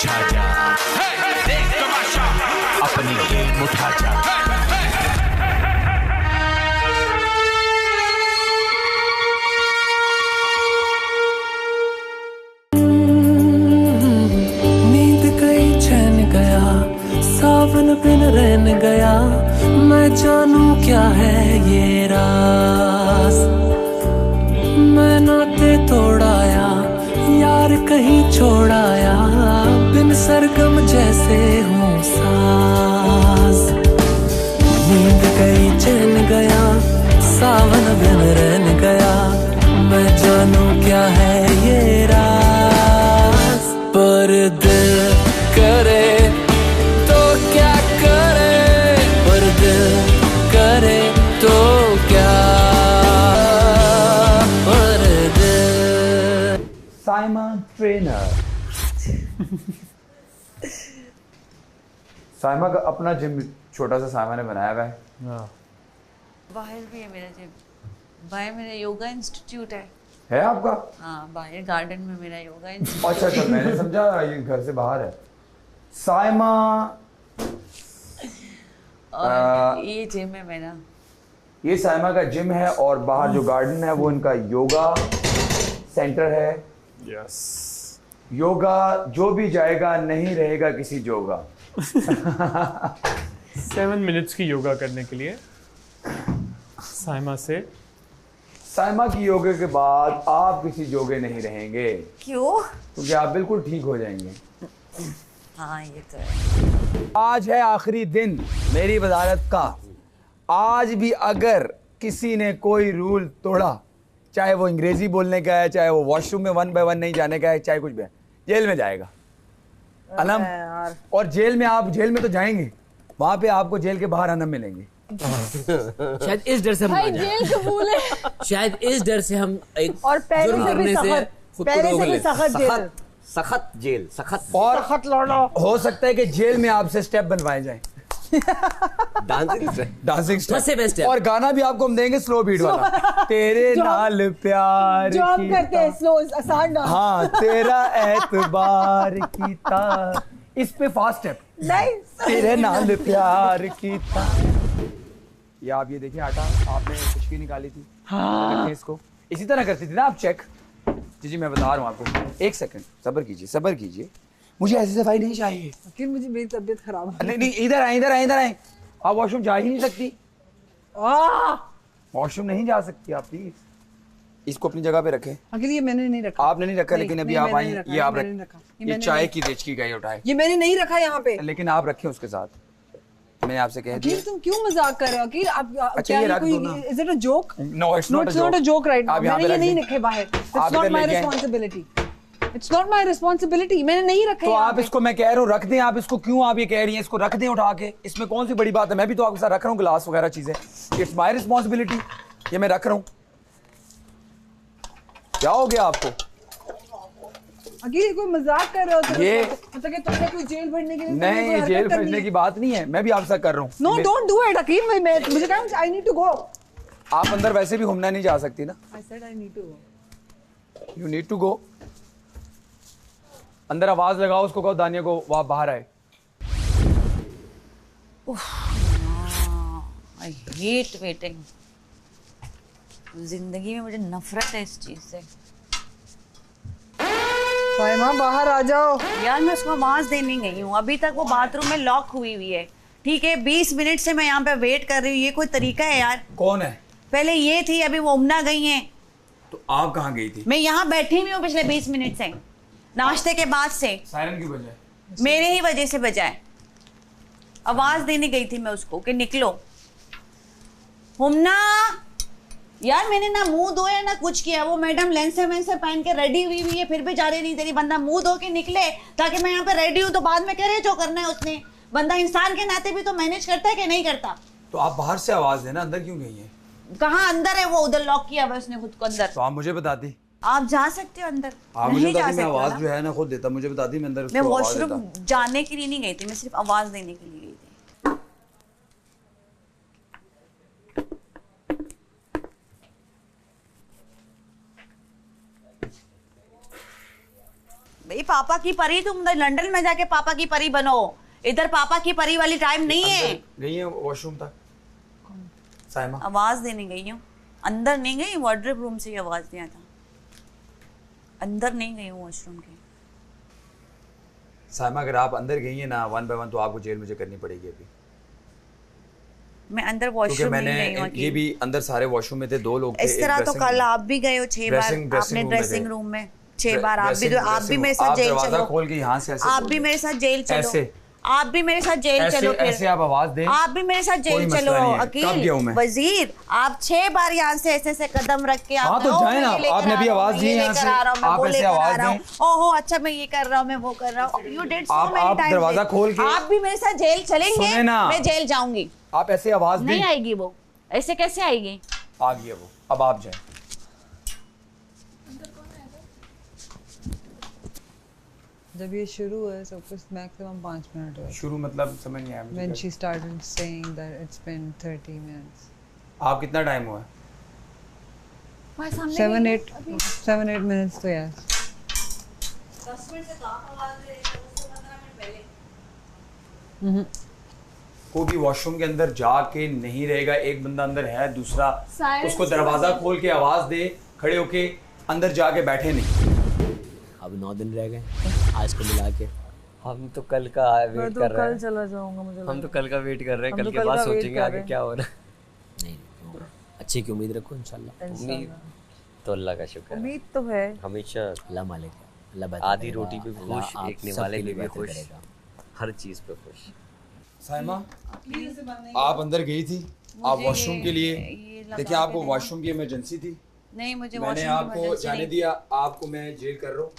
छा जा, देख तमाशा, अपनी गेम उठा जा। नींद गई चैन गया, सावन बिन रहन गया, मैं जानूं क्या है ये राज। मैं नाते तोड़ाया, यार कहीं छोड़ाया, बिन सरगम जैसे हूँ साज। नींद गई चैन गया, सावन बिन रहन गया, मैं जानूं क्या है ये राज। पर दिल करे तो क्या करे, पर दिल करे तो क्या, पर दिल। साइमा ट्रेनर। साइमा का अपना जिम छोटा सा साइमा ने बनाया हुआ है। बाहर भी है मेरा जिम, बाहर मेरा योगा इंस्टीट्यूट है आपका? हाँ, बाहर गार्डन में मेरा योगा इंस्टीट्यूट। अच्छा अच्छा, मैंने समझा ये घर से बाहर है। साइमा और ये जिम है मेरा। ये साइमा का जिम है और बाहर जो गार्डन है वो इनका योगा सेंटर है। यस। योगा जो भी जाएगा नहीं रहेगा किसी जोगा। 7 मिनट्स की योगा करने के लिए साइमा से। साइमा की योगा के बाद आप किसी जोगे नहीं रहेंगे, क्यों? क्योंकि आप बिल्कुल ठीक हो जाएंगे। हाँ, ये तो है। आज है आखिरी दिन मेरी वजारत का। आज भी अगर किसी ने कोई रूल तोड़ा, चाहे वो अंग्रेजी बोलने का है, चाहे वो वॉशरूम में 1 by 1 नहीं जाने का है, चाहे कुछ भी है, जेल में जाएगा। अनम, और जेल में तो जाएंगे, वहां पे आपको जेल के बाहर अनम मिलेंगे। शायद इस डर से हम भाई ना जाएं। जेल कबूल है। शायद इस डर से हम एक और पहले जुर्म से भी करने से सख्त, खुद को पहले रोक से भी लें। सख्त जेल। सख्त जेल, सख्त और सख्त लौड़ा। हो सकता है कि जेल में आपसे स्टेप बनवाए जाएं, डांसिंग से। डांसिंग सबसे स्टेप, बेस्ट है। और गाना भी आपको हम देंगे स्लो बीट वाला। तेरे जो- नाल प्यार जो हम कीता। करते हैं स्लो आसान डांस। हाँ, तेरा एतबार कीता, इस पे फास्ट स्टेप। नहीं तेरे नाल प्यार कीता। ये आप ये देखिए, आटा आपने खुशकी निकाली थी। हाँ। इसको इसी तरह करती थी ना आप चेक। जी जी, मैं बता रहा हूँ आपको। एक सेकंड सब्र कीजिए, सब्र कीजिए। मुझे ऐसी सफाई नहीं चाहिए। फिर मुझे मेरी तबीयत खराब है। नहीं नहीं, इधर आए, इधर आए, इधर आए। आप वॉशरूम जा ही नहीं सकती, वॉशरूम नहीं जा सकती आप, प्लीज। इसको अपनी जगह पे रखें। अगर ये मैंने नहीं रखा। आपने नहीं रखा, लेकिन अभी नहीं, आप मैंने आई, नहीं रखा, ये आप मैंने रख, नहीं रखा। ये मैंने चाय नहीं- की देच की गई उठाए, ये मैंने नहीं रखा यहाँ पे। लेकिन आप रखें उसके साथ। मैंने आपसे कह दिया। अकील तुम क्यों मजाक कर रहे हो अकील? आप अच्छा, क्या ये ये रख कोई दो ना। Is it a joke? No, it's No, not a it's not a joke. joke right now. आप यहाँ मैंने पे ये रख नहीं दें। रखे बाहर। आप It's not इधर my लेके आएं। responsibility. It's not my responsibility. मैंने नहीं रखे तो यहाँ आप पे। इसको, मैं कह रहा हूँ रख दें। आप इसको क्यों, आप ये कह रही हैं इसको रख दें उठा के, इसमें कौन सी बड़ी बात है? मैं भी तो आपके साथ रख रहा हूँ गिलास वगैरह चीजें। इट्स माय रिस्पॉन्सिबिलिटी, ये मैं रख रहा हूँ। क्या हो गया आपको? अकील कोई मजाक कर रहे हो तुम? ये- मतलब कि तुमने कोई जेल भरने के लिए नहीं, जेल भेजने की बात नहीं है, मैं भी आपसे कर रहा हूँ। No don't do it Aqeel. मैं मुझे कहा आई नीड टू गो। आप अंदर वैसे भी घूमना नहीं जा सकती ना। I said I need to go. You need to go. अंदर आवाज लगाओ, उसको कहो दानिया को वहां बाहर आए। I hate waiting. जिंदगी में मुझे नफरत है इस चीज से। साइमा बाहर आ जाओ। यार मैं उसको आवाज देने गई हूँ, अभी तक वो बाथरूम में लॉक हुई हुई है। ठीक है, 20 मिनट से मैं यहाँ पे वेट कर रही हूँ। ये कोई तरीका है यार? कौन है? पहले ये थी, अभी वो उमना गई हैं। तो आप कहाँ गई थी? मैं यहाँ बैठी हुई हूँ पिछले 20 मिनट से, नाश्ते के बाद से। सायरन की वजह? मेरे ही वजह से बजाय आवाज देने गई थी मैं उसको कि निकलो। हुमना, यार मैंने ना मुंह धोया ना कुछ किया। वो मैडम लेंस वेंस पहन के रेडी हुई हुई है, फिर भी जा रही नहीं तेरी। बंदा मुंह धो के निकले ताकि मैं यहाँ पे रेडी हूँ, तो बाद में करे जो करना है उसने। बंदा इंसान के नाते भी तो मैनेज करता है कि नहीं करता? तो आप बाहर से आवाज देना, अंदर क्यों गई है? कहाँ अंदर है? वो उधर लॉक किया हुआ उसने खुद को अंदर। तो आप मुझे बताती। आप जा सकते हो अंदर? आप मुझे नहीं जा बताती, मैं सकते आवाज ना। जो है ना खुद देता। मुझे बताती, मैं अंदर मैं उसको आवाज वॉशरूम देता। जाने के लिए नहीं गई थी, मैं सिर्फ आवाज देने के लिए गई थी। भाई पापा की परी, तुम लंदन में जाके पापा की परी बनो, इधर पापा की परी वाली टाइम नहीं है। गई है वॉशरूम तक साइमा? आवाज देने गई हूँ, अंदर नहीं गई, वार्डरोब रूम से ही आवाज दिया था, अंदर नहीं गई हूँ वॉशरूम के। साइमा अगर आप अंदर गई हैं ना 1 by 1 तो आपको जेल मुझे करनी पड़ेगी अभी, मैं अंदर क्योंकि वॉशरूम मैंने नहीं गई हूँ। ये भी अंदर सारे वॉशरूम में थे, 2 लोग थे। इस तरह तो कल आप भी गए हो 6 बार ड्रेसिंग अपने रूम में ड्रेसिंग थे। रूम में 6 बार। आप भी मेरे साथ आप जेल दरवाजा चलो, खोल के यहाँ से ऐसे आप बोल भी रहे मेरे साथ जेल चलो, ऐसे। आप भी मेरे साथ जेल ऐसे चलो, ऐसे फिर आप आवाज दें, आप भी मेरे साथ कोई जेल मसला चलो। नहीं है। कब गया हूं अकील मैं? वजीर, आप 6 बार यहाँ से ऐसे ऐसे कदम रख के आप हाँ, तो जाए ना, आपने भी आवाज दी यहाँ से, आप ऐसे आवाज दें। ओहो अच्छा मैं ये कर रहा हूँ, मैं वो कर रहा हूँ। यू डिड सो मेनी आप टाइम्स। दरवाजा खोल के- आप भी मेरे साथ जेल चलेंगे, सुने ना। मैं जेल जाऊंगी। आप ऐसे आवाज नहीं दें। आएगी वो, ऐसे कैसे आएगी? आ गया वो, अब आप जाए। जब ये शुरू हुआ सब कुछ मैक्सिमम 5 मिनट हुए। शुरू मतलब समझ नहीं आया मुझे। When she started saying that it's been 30 minutes. आप कितना टाइम हुआ? 7-8 minutes तो यार। 10 मिनट से तो आप आवाज दे रहे थे, उससे 15 मिनट पहले। कोई भी वॉशरूम के अंदर जाके नहीं रहेगा, एक बंदा अंदर है, दूसरा उसको दरवाजा खोल के आवाज दे, खड़े होके अंदर जाके बैठे नहीं। अब 9 दिन रह गए आज को मिला के। हम तो कल का वेट कर रहे हैं। चला जाऊंगा मुझे। हम तो कल का वेट कर रहे हैं, हम कल तो के कल बाद का वेट सोचेंगे कर आगे रहे हैं। क्या हो रहा है। नहीं अच्छी की उम्मीद रखो इंशाल्लाह। उम्मीद तो अल्लाह का शुक्र है, उम्मीद तो है। हमेशा अल्लाह मालिक है, अल्लाह बेहतर आधी करेगा, रोटी पे अल्लाह खुश, आप एक सबके निवाले लिए पे भी बेहतर खुश, करेगा। हर चीज पे खुश। साइमा आप अंदर गई थी, आप वॉशरूम के लिए, देखिए आपको वॉशरूम की इमरजेंसी थी, नहीं मुझे मैंने वॉशरूम की आपको इमरजेंसी जाने नहीं। दिया, आपको मैं जेल कर रहा हूँ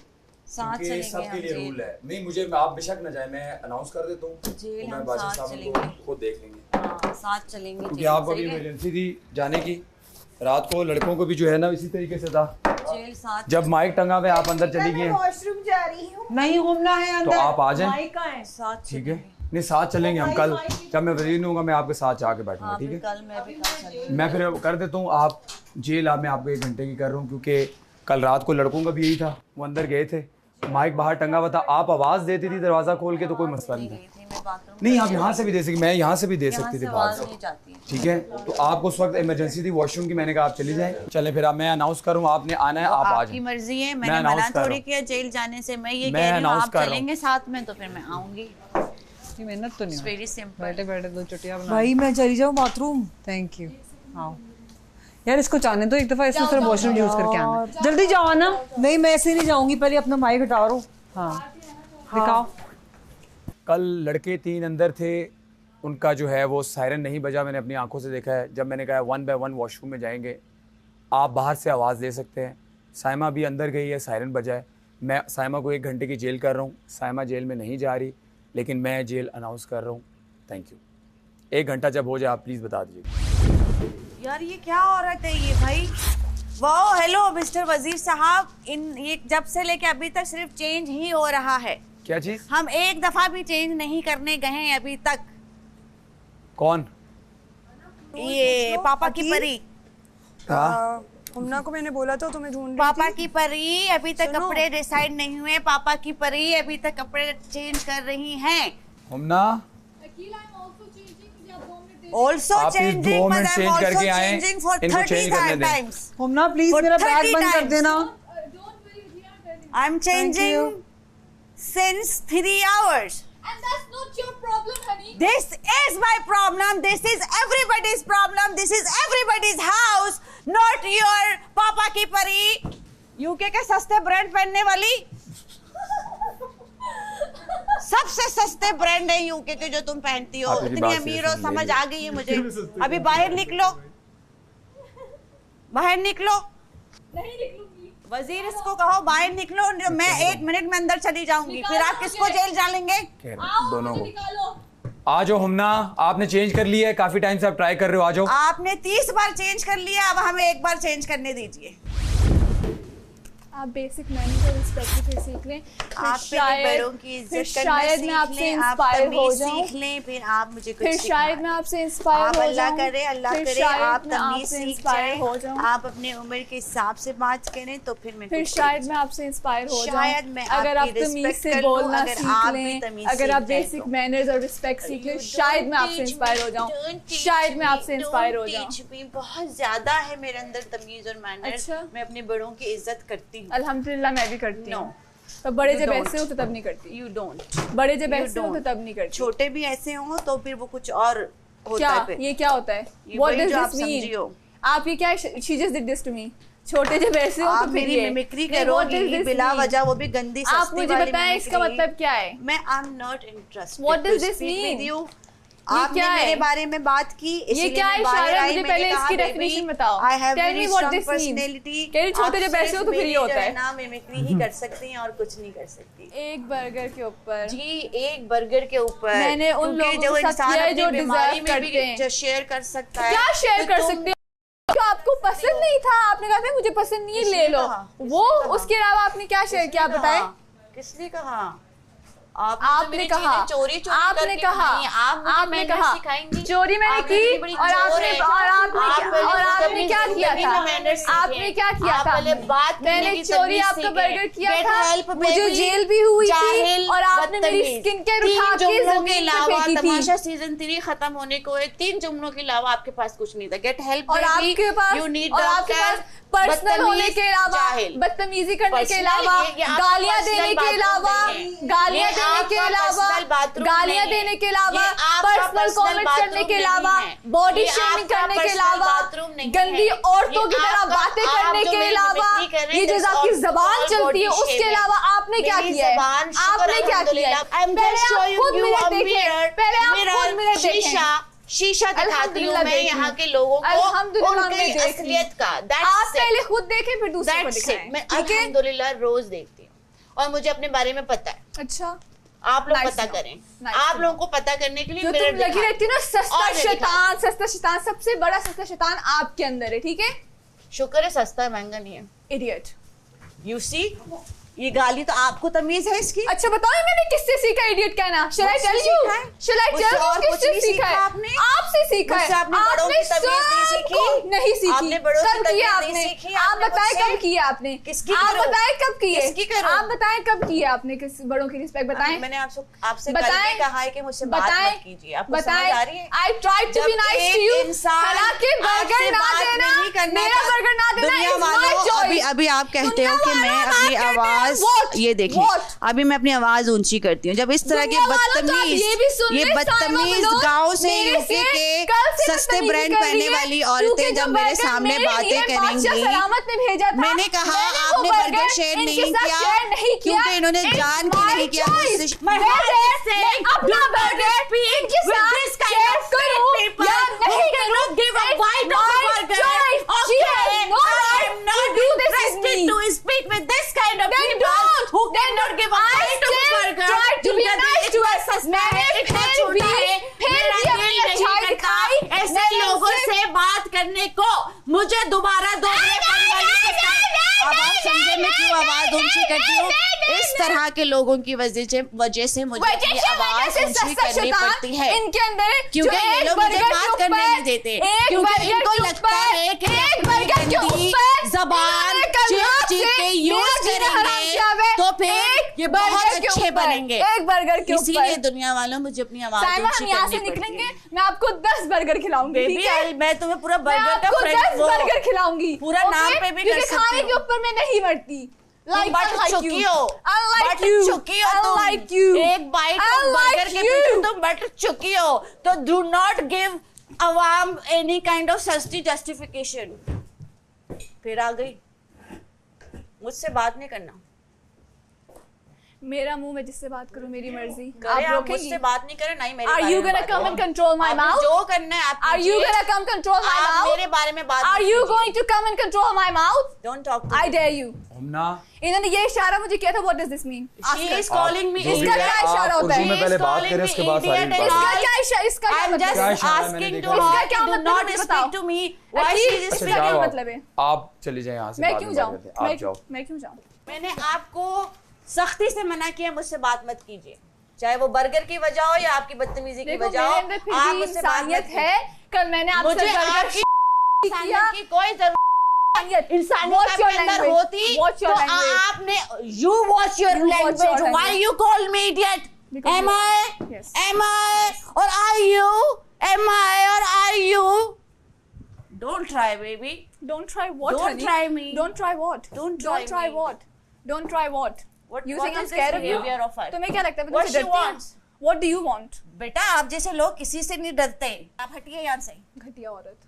साथ क्योंकि चलेंगे सबके हम लिए जेल। रूल है। नहीं मुझे, आप बेशक न जाए, मैं अनाउंस कर देता हूँ, जेल तो मैं हम बादशाह साथ साहब को चलेंगे। खुद देख लेंगे, हाँ, साथ चलेंगे क्योंकि जेल, आपको भी सही है? इमरजेंसी थी जाने की। रात को लड़कों को भी जो है ना इसी तरीके से था, जेल साथ जब माइक टंगा हुआ आप अंदर चली गई हैं, वॉशरूम जा रही हूँ। नहीं घूमना है तो अंदर। आप आ जाएं, साथ ठीक है? नहीं साथ चलेंगे हम कल, जब मैं वजीर नहीं होगा मैं आपके साथ जाके बैठूंगा, हाँ, ठीक फिर है? कल मैं भी कल चलेंगे। मैं फिर कर देता हूँ, आप जेल मैं आपको 1 घंटे की कर रहा हूँ, क्योंकि कल रात को लड़कों का भी यही था, वो अंदर गए थे, माइक बाहर टंगा हुआ था, आप आवाज़ देती थी दरवाज़ा खोल के तो कोई मसला नहीं था। गई थी मैं बाथरूम। नहीं आप यहाँ से भी दे सकती, मैं यहाँ से भी दे यहाँ सकती से थी आवाज बात, नहीं जाती है। ठीक है? तो आपको उस वक्त इमरजेंसी थी वॉशरूम की, मैंने कहा आप चली जाएं। चले फिर आप, मैं अनाउंस करूँ, आपने आना है, आप आ आपकी जाएं। मर्जी है, मैं मैंने announce मना कर रहा थोड़ी हूँ। किया जेल जाने से। मैं ये मैं कह रही हूँ announce आप कर रहा हूँ। चलेंगे साथ में तो फिर मैं आऊंगी। ये मेहनत तो नहीं। Very simple. बैठे बैठे 2 चुटिया बना। भाई मैं चली जाऊँ बाथरूम। Thank you. आओ यार, इसको जाने दो एक दफा, इसने सिर्फ वॉशरूम यूज करके आना। जल्दी जाओ ना। नहीं मैं ऐसे नहीं जाऊंगी, पहले अपना माइक हटा रहा हूँ। हाँ दिखाओ। कल लड़के 3 अंदर थे, उनका जो है वो सायरन नहीं बजा, मैंने अपनी आंखों से देखा है। जब मैंने कहा 1 by 1 वॉशरूम में जाएंगे, आप बाहर से आवाज़ दे सकते हैं। साइमा भी अंदर गई है, सायरन बजा है। मैं साइमा को 1 घंटे की जेल कर रहा हूँ, साइमा जेल में नहीं जा रही, लेकिन मैं जेल अनाउंस कर रहा हूँ। Thank you. 1 घंटा जब हो जाए आप प्लीज़ बता दीजिएगा। यार ये क्या औरत है ये भाई? वाओ, हेलो मिस्टर वजीर साहब, इन ये जब से लेके अभी तक सिर्फ चेंज ही हो रहा है। क्या चीज़? हम एक दफा भी चेंज नहीं करने गए हैं अभी तक। कौन? ये पापा की परी, हाँ हुमना को मैंने बोला था तुम्हें ढूंढ रही पापा थी। की परी अभी तक सुनो। कपड़े डिसाइड नहीं हुए। पापा की परी अभी तक कपड़े चेंज कर रही हैं। हमना ऑल्सो आप इस 2 चेंजिंग, मिनट चेंज करके आए, इनको चेंज करने दें। टाइम्स। हुमना प्लीज For मेरा 30 बैग बंद कर times. देना। I am changing since 3 hours. And that's not your problem, honey. This is my problem. This is everybody's problem. This is everybody's house, not your पापा की परी। UK के सस्ते brand पहनने वाली। सबसे सस्ते ब्रांड है यूके के जो तुम पहनती हो। आप मेरी इतनी बात अमीर से हो, सुन समझ लीजिए। आ गई है मुझे। अभी बाहर निकलो, बाहर निकलो। नहीं निकलूंगी। वजीर इसको कहो बाहर निकलो, मैं 1 मिनट में अंदर चली जाऊंगी। फिर आप किसको जेल डालेंगे? दोनों को निकालो। आ जाओ। हमना आपने चेंज कर लिया है, काफी टाइम से आप ट्राई कर रहे हो, आ जाओ। आपने 30 बार चेंज कर लिया, अब हमें 1 बार चेंज करने दीजिए। आप बेसिक मैनर्स और रिस्पेक्ट फिर सीख लें, आप पहले बड़ों की इज्जत करना शायद मैं आपसे सीख लें, आप इंस्पायर हो तमीज जाऊं, सीख लें, फिर आप मुझे कुछ फिर शायद मैं आपसे इंस्पायर आप हो अल्लाह जाऊं, करे, अल्लाह फिर करे, शायद आप मैं तमीज आपसे सीख इंस्पायर हो जाएं, जाऊं, आप अपने उम्र के हिसाब से बात करें तो फिर मैं फिर कुछ शायद करूं। मैं आपसे इंस्पायर हो शायद जाऊं, मैं अगर आप आपकी तमीज रिस्पेक्ट से कर लूं, बोलना अगर सीख आप भी लें, तमीज अगर सीख आप जाएं बेसिक तो। मैनर्स और रिस्पेक्ट सीख लें, You शायद don't मैं आपसे teach इंस्पायर me, हो जाऊं, don't teach शायद मैं me, आपसे इंस्पायर हो don't जाऊं। teach me। बहुत ज्यादा है मेरे अंदर तमीज और मैनर्स। अच्छा। मैं अपने बड़ों की इज्जत करती हूँ। अल्हम्दुलिल्लाह मैं भी करती No. हूँ, तो बड़े You जब don't. ऐसे हो तो तब नहीं करती, You don't. बड़े जब You ऐसे हो तो don't. तब नहीं करती। छोटे भी ऐसे हों तो फिर वो कुछ और होता क्या है फिर। ये क्या होता है? ये What वही does जो आप this mean? समझियो। आप ये क्या she just did this to me? छोटे जब ऐसे हो आप तो फिर मेरी ये मिमिक्री नहीं, what does करोगी this बिला mean? वजह, वो भी गंदी आप सस्ती मुझे वाली बताएं इसका मिमिक्री। मतलब क्या है? मैं I am not interested. What does this mean? आपने क्या है? मेरे बारे में बात की, ये इसलिए क्या मैं बाहर इशारा है? आई, मुझे मैंने पहले कहा, इसकी "Baby, डेफिनेशन बताओ। I have Tell very me what strong this means." personality." कह रही छोटे आप जब ऐसे हो तो सिर्फ फिर ये मेरी होता जो है। ना मिमिक्री ही कर सकती हैं और कुछ नहीं कर सकती। एक बर्गर के ऊपर जी एक बर्गर के ऊपर मैंने उन क्योंकि लोगों जो के साथ इंसान किया है अपनी जो बीमारी deserve में भी करते हैं। जो शेयर कर सकता है, क्या शेयर तो कर तुम- सकते हो? जो आपको पसंद नहीं था, आपने कहा था मुझे पसंद नहीं है, किसने ले लो। कहा? किसने वो कहा? उसके अलावा आपने क्या शेयर किया, आप किसने बताएं। कहा? किसने कहा? आपने कहा, चोरी चोरी आपने करके कहा, खाई, आप मुझे आपने manners कहा सिखाएंगी? चोरी मैंने आप मेरी की बड़ी और चोर आपने है। और आप पहले आपने खुद आपने अपनी क्या किया जिंदगी था? में manners सीखें। आपने क्या किया आप था? पहले बात करने मैंने की चोरी तमीज आपका सीखें। बर्गर किया Get था, help, मुझे baby। जेल भी हुई थी जाहिल, और आपने मेरी बदतमीज। स्किन केयर तीन उठा के जुमलों के जमीन पे अलावा फेंकी थी। तमाशा सीजन 3 खत्म होने को है, 3 जुमलों के अलावा आपके पास कुछ नहीं था। गेट हेल्प और आपके पास यू नीड और आपके पास पर्सनल होने के अलावा बदतमीजी करने के अलावा गालियां देने के अलावा गालियां देने के अलावा गालियां देने के अलावा पर्सनल कमेंट करने के अलावा बॉडी शेमिंग करने के अलावा गंदी औरतों की तरह बातें करने के अलावा ये जो आपकी जबान चलती है उसके अलावा आपने क्या किया है? आपने क्या किया है? पहले आप खुद मिरर देखें, पहले आप खुद मिरर देखें। शीशा दिखाती हूँ मैं यहाँ के लोगों को अल्हम्दुलिल्लाह उनकी मैं देख रही असलियत का। आप पहले खुद देखें फिर दूसरों को दिखाएं। मैं ठीक है? अल्हम्दुलिल्लाह रोज देखती हूँ और मुझे अपने बारे में पता है। अच्छा आप लोग Nice पता to know. करें, Nice आप to लोगों know. को पता करने के लिए जो मिरर तुम लगी रहती हो ना सस्ता और मैं शैतान, सस्ता शैतान, सबसे बड़ा सस्ता शैतान आपके अंदर है। ठीक है? शुक्र है सस्ता है, महंगा नहीं है। इडियट। यू सी, ये गाली तो आपको तमीज है इसकी। अच्छा बताओ मैंने किससे सीखा इडियट कहना? Shall I tell you? Shall I tell you किससे सीखा है? आपसे सीखा है। आपने बड़ों की तमीज नहीं सीखी, नहीं सीखी। आपने बड़ों की कब तमीज किया नहीं आपने? सीखी, आप आपने बताएं मुझसे- कब किया आपने? किसकी आप करो? बताएं कब किए? किसकी करो? आप बताएं कब किया आपने किस बड़ों की रिस्पेक्ट बताएं? मैंने आपसे कल भी कहा है कि मुझसे बात बताएं मत कीजिए। आपको समझ आ रही है? I tried to be nice to you. हालांकि बर्गर ना देना, मेरा बर्गर ना देना दुनिया is my वालों, choice. अभी आप कहते हो कि दुनिया मैं वालों अपनी आप कहते आवाज हैं, what? ये देखें, What? अभी मैं अपनी आवाज ऊंची करती हूँ जब इस तरह के दुनिया वालों तो आप ये भी सुन ये ले, बदतमीज साइमा गांव से मेरे यूके से के कल से सस्ते बदतमीजी ब्रांड कर रही पहनने है, वाली क्योंकि औरतें जो जब मेरे बर्गर सामने मेरे बातें लिए बादशाह करेंगी, सलामत ने भेजा था, मैंने कहा मैंने वो आपने बर्गर बर्गर शेयर इनके नहीं साथ किया शेयर नहीं किया। क्योंकि इन्होंने It's जान के my नहीं किया choice. मुझसे। मैं अपना बर्गर इनके साथ शेयर करूं या नहीं करूं, it's my choice. She has no right to do this with me. to speak with this kind of Then people don't. who cannot give a I bite of a still burger. try to be जिनका nice दिल to इतना her. सस्ता है, मैंने इतना फिर छोटा भी है, मेरा अपनी दिल नहीं अच्छाई करता दिखाई। ऐसे मैंने लोगों उसे- से बात करने को। मुझे दोबारा अब आप समझे मैं क्यों आवाज ऊंची करती हूँ? इस तरह के लोगों की वजह से मुझे अपनी आवाज ऊंची करनी पड़ती है इनके अंदर क्योंकि ये लोग मुझे बात करने नहीं देते, क्योंकि इनको लगता है कि गंदी जबान चीख के यूज करेंगे तो फिर ये बहुत अच्छे बनेंगे। एक बर्गर के इसीलिए दुनिया वालों मुझे अपनी आवाज साइमा ऊंची हम यहाँ से करनी पड़ती निकलेंगे, है। मैं आपको 10 बर्गर खिलाऊंगी। ठीक है? बेबी मैं तुम्हें पूरा मैं बर्गर का आपको 10 बर्गर खिलाऊंगी पूरा okay? नाम पे भी कर क्योंकि सकती खाने हो। के ऊपर मैं नहीं मरती। Like, बट unlike चुकी you. हो, Unlike बट you. चुकी हो तुम। Unlike you. एक बाइट Unlike बर्गर के you. पीछे तुम बट चुकी हो, तो do not give Awam any kind of सस्ती जस्टिफिकेशन। फिर आ गई, मुझसे बात नहीं करना। मेरा मुंह, मैं जिससे बात करूं मेरी मर्जी। आप मुझसे बात नहीं करें, ना ही मेरे Are you gonna come and control my mouth? जो करना है आप Are you gonna come control my आप mouth? मेरे बारे में बात Are you going to come and control my mouth? Don't talk to I me. dare you. हमना इन्होंने ये इशारा मुझे किया था, what does this mean? She is calling me इसका क्या इशारा होता है? में पहले बात करें उसके बाद सारी बात। इसका क्या इशारा, इसका क्या I'm मतलब just है? asking to इसका her क्या do मतलब not है, speak बताओ। to me. Why she is इसका speaking? क्या मतलब है? आप चले जाएं यहाँ से। मैं बाद क्यों में जाऊँ? बात करते हैं। आप जाओ। मैं क्यों जाऊँ? मैंने आपको सख्ती से मना किया मुझसे बात मत कीजिए, चाहे वो बर्गर की वजह हो या आपकी बदतमीजी की देखो वजह हो। मेरे अंदर फिर आप भी मुझसे बात मत इंसानियत कीजिए। है। कल मैंने आपसे मुझे बर्गर आपकी किया। इंसानियत की कोई जरूरत इंसानियत What's your आपके अंदर language? होती What's your तो language? आपने you watch your You watch your language. Why language. you call me idiot? Because Am you- I? Yes. Am I? Or are you? Am I or are you? Don't try, baby. Don't try what, Don't honey? try me. Don't try what? Don't try try me. what? Don't try what? What- You what think I'm is this scared of you? behavior of her? तुम्हें क्या लगता है मैं What तुमसे she डरती हूँ? wants? What do you want? बेटा आप जैसे लोग किसी से नहीं डरते, आप हटिए यहाँ से। घटिया औरत।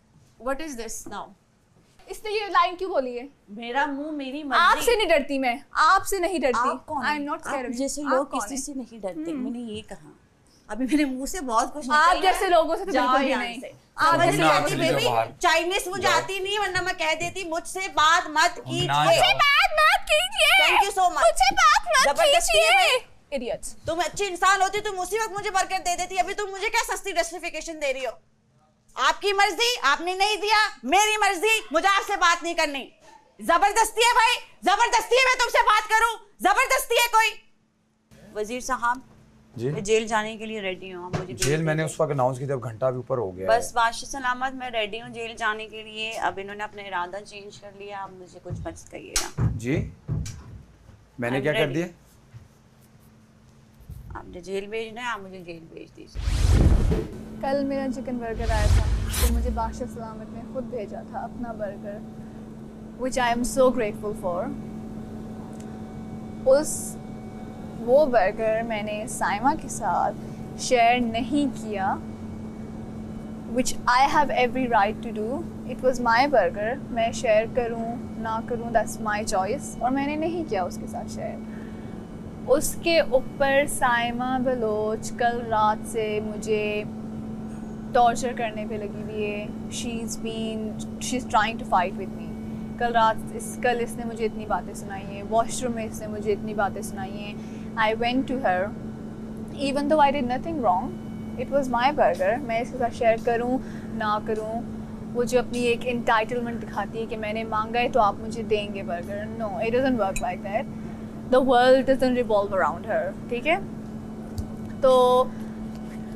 What is this now? इसने ये लाइन क्यों बोली है? मेरा मुंह मेरी मर्जी। आपसे नहीं डरती मैं, आपसे नहीं डरती। आप कौन आई है? एम नॉट आप स्कैर्ड ऑफ यू। जैसे लोग किसी से नहीं डरते, मैंने ये कहा। अभी मेरे मुंह से बहुत कुछ निकल आप गया। जैसे लोगों से तो जाओ बिल्कुल भी यहाँ नहीं। से। आप समझ जैसे नहीं ना, आती चली जाओ बेबी, बाहर। चाइनीज मुझे आती नहीं, वरना मैं कह देती मुझसे बात मत कीजिए। जाओ। बात मत कीजिए। Thank you so much. मुझसे बात मत जबरदस्ती है कीजिए। भाई। Idiots. तुम अच्छी इंसान होती तुम उसी वक्त मुझे बरकत दे देती, अभी तुम मुझे क्या सस्ती जस्टिफिकेशन दे रही हो? आपकी मर्जी, आपने नहीं दिया, मेरी मर्जी, मुझे आपसे बात नहीं करनी। जबरदस्ती है भाई, जबरदस्ती है मैं तुमसे बात करूं, जबरदस्ती है कोई। वजीर साहब जी मैं जेल जाने के लिए रेडी हूँ, मुझे जेल मैंने उस वक्त अनाउंस की जब घंटा भी ऊपर हो गया बस बादशाह सलामत मैं रेडी हूँ जेल जाने के लिए। अब इन्होंने अपना इरादा चेंज कर लिया, अब मुझे कुछ मत कहिएगा। जी मैंने I'm क्या कर ready. दिया? आपने जेल भेजना है, आप मुझे जेल भेज दीजिए। कल मेरा चिकन बर्गर आया था, तो मुझे बादशाह सलामत ने खुद भेजा था अपना burger, which I am so grateful for. वो बर्गर मैंने साइमा के साथ शेयर नहीं किया, which I have every right to do. It was my burger. मैं शेयर करूँ ना करूँ that's my choice, और मैंने नहीं किया उसके साथ शेयर। उसके ऊपर साइमा बलोच कल रात से मुझे टॉर्चर करने पे लगी हुई है। She is trying to fight with me. कल इसने मुझे इतनी बातें सुनाई हैं, वॉशरूम में इसने मुझे इतनी बातें सुनाई हैं। I went to her even though I did nothing wrong, it was my burger. मैं इसके साथ शेयर करूँ ना करूँ, वो जो अपनी एक इंटाइटलमेंट दिखाती है कि मैंने मांगा है तो आप मुझे देंगे burger. No, it doesn't work like that. The world doesn't revolve around her, ठीक है? तो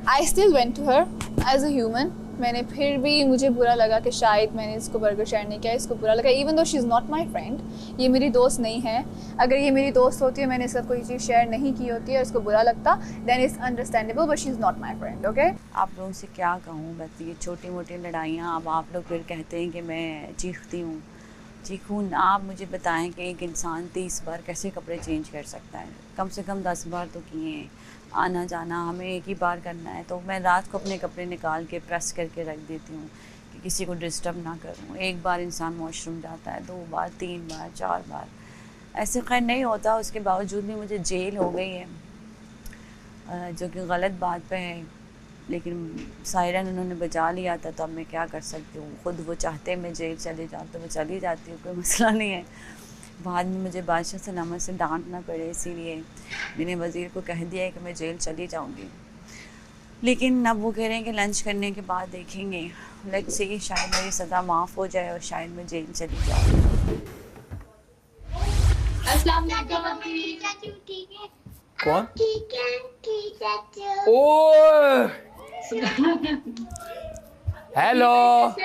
I still went to her as a human. मैंने फिर भी मुझे बुरा लगा कि शायद मैंने इसको बर्गर शेयर नहीं किया, इसको बुरा लगा। Even though she is not my friend, ये मेरी दोस्त नहीं है। अगर ये मेरी दोस्त होती है, मैंने इसका कोई चीज़ शेयर नहीं की होती है और इसको बुरा लगता, then it's understandable, but she is not my friend. Okay, आप लोगों से क्या कहूँ, बस ये छोटी मोटी लड़ाइयाँ। अब आप लोग फिर कहते हैं कि मैं चीखती हूँ। चीखूँ ना, आप मुझे बताएं कि एक इंसान 30 बार कैसे कपड़े चेंज कर सकता है? कम से कम 10 बार तो किए हैं। आना जाना हमें एक ही बार करना है, तो मैं रात को अपने कपड़े निकाल के प्रेस करके रख देती हूँ कि किसी को डिस्टर्ब ना करूँ। एक बार इंसान वॉशरूम जाता है, 2 बार, 3 बार, 4 बार, ऐसे खैर नहीं होता। उसके बावजूद भी मुझे जेल हो गई है, जो कि गलत बात पे है, लेकिन सायरन उन्होंने बचा लिया था, तो अब मैं क्या कर सकती हूँ। खुद वो चाहते मैं जेल चले जाऊँ तो मैं चली जाती हूँ, कोई मसला नहीं है। बाद में मुझे बादशाह सलामत से डांटना पड़े, इसीलिए मैंने वज़ीर को कह दिया है कि मैं जेल चली जाऊँगी। लेकिन अब वो कह रहे हैं कि लंच करने के बाद देखेंगे। लेट्स सी, शायद मेरी सज़ा माफ़ हो जाए और शायद मैं जेल चली जाऊँ। कौन? ओ हेलो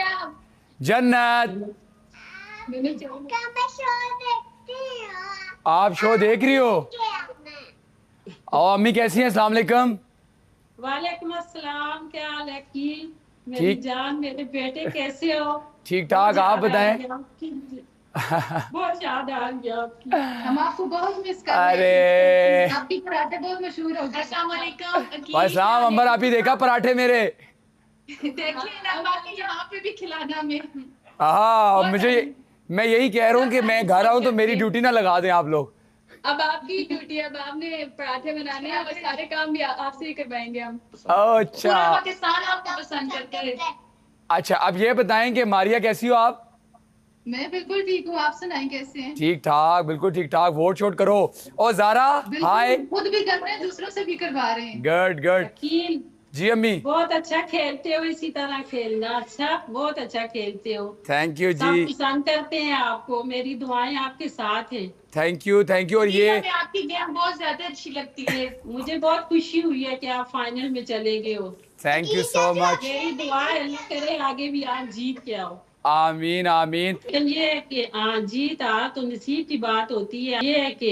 जन्नत, आप शो देख रही हो? और अम्मी कैसी हैं? अस्सलाम वालेकुम। वालेकुम अस्सलाम, क्या हाल है की? मेरी ठीक। जान, मेरे बेटे कैसे हो? ठीक ठाक, आप बताएं। बहुत याद आ रही है आपकी। हम आपको बहुत मिस कर अरे रहे हैं। आपकी पराठे बहुत मशहूर हो गए। अस्सलाम वालेकुम। वालेकुम अंबर, आप ही देखा पराठे मेरे? देखिए ना, बाकी यहाँ पे भी खिलाना हमें। हाँ, मुझे मैं यही कह रहा हूँ कि मैं घर आऊँ तो मेरी ड्यूटी ना लगा दें आप लोग। अब आपकी ड्यूटी है, अब आपने पराठे बनाने हैं और सारे काम भी आपसे ही करवाएंगे हम। अच्छा पूरा पाकिस्तान आपको पसंद करता है। अच्छा, अब ये बताएं कि मारिया कैसी हो आप? मैं बिल्कुल ठीक हूँ, आप सुनाएं कैसे हैं? ठीक ठाक, बिल्कुल ठीक ठाक। वोट शोट करो। और जारा हाय। बिल्कुल, खुद भी कर रहे हैं, दूसरों से भी करवा रहे हैं। Good good. जी अम्मी। बहुत अच्छा खेलते हो, इसी तरह खेलना। अच्छा, बहुत अच्छा खेलते हो। थैंक यू सब जी। पसंद करते हैं आपको, मेरी दुआएं आपके साथ हैं। Thank you thank you. और ये हमें आपकी गेम बहुत ज्यादा अच्छी लगती है। मुझे बहुत खुशी हुई है कि आप फाइनल में चले गए हो। Thank you so much. मेरी दुआ है अल्लाह करे आगे भी आप जीत के आओ। आमीन आमीन। लेकिन ये है कि जीत आ तो नसीब की बात होती है। ये है कि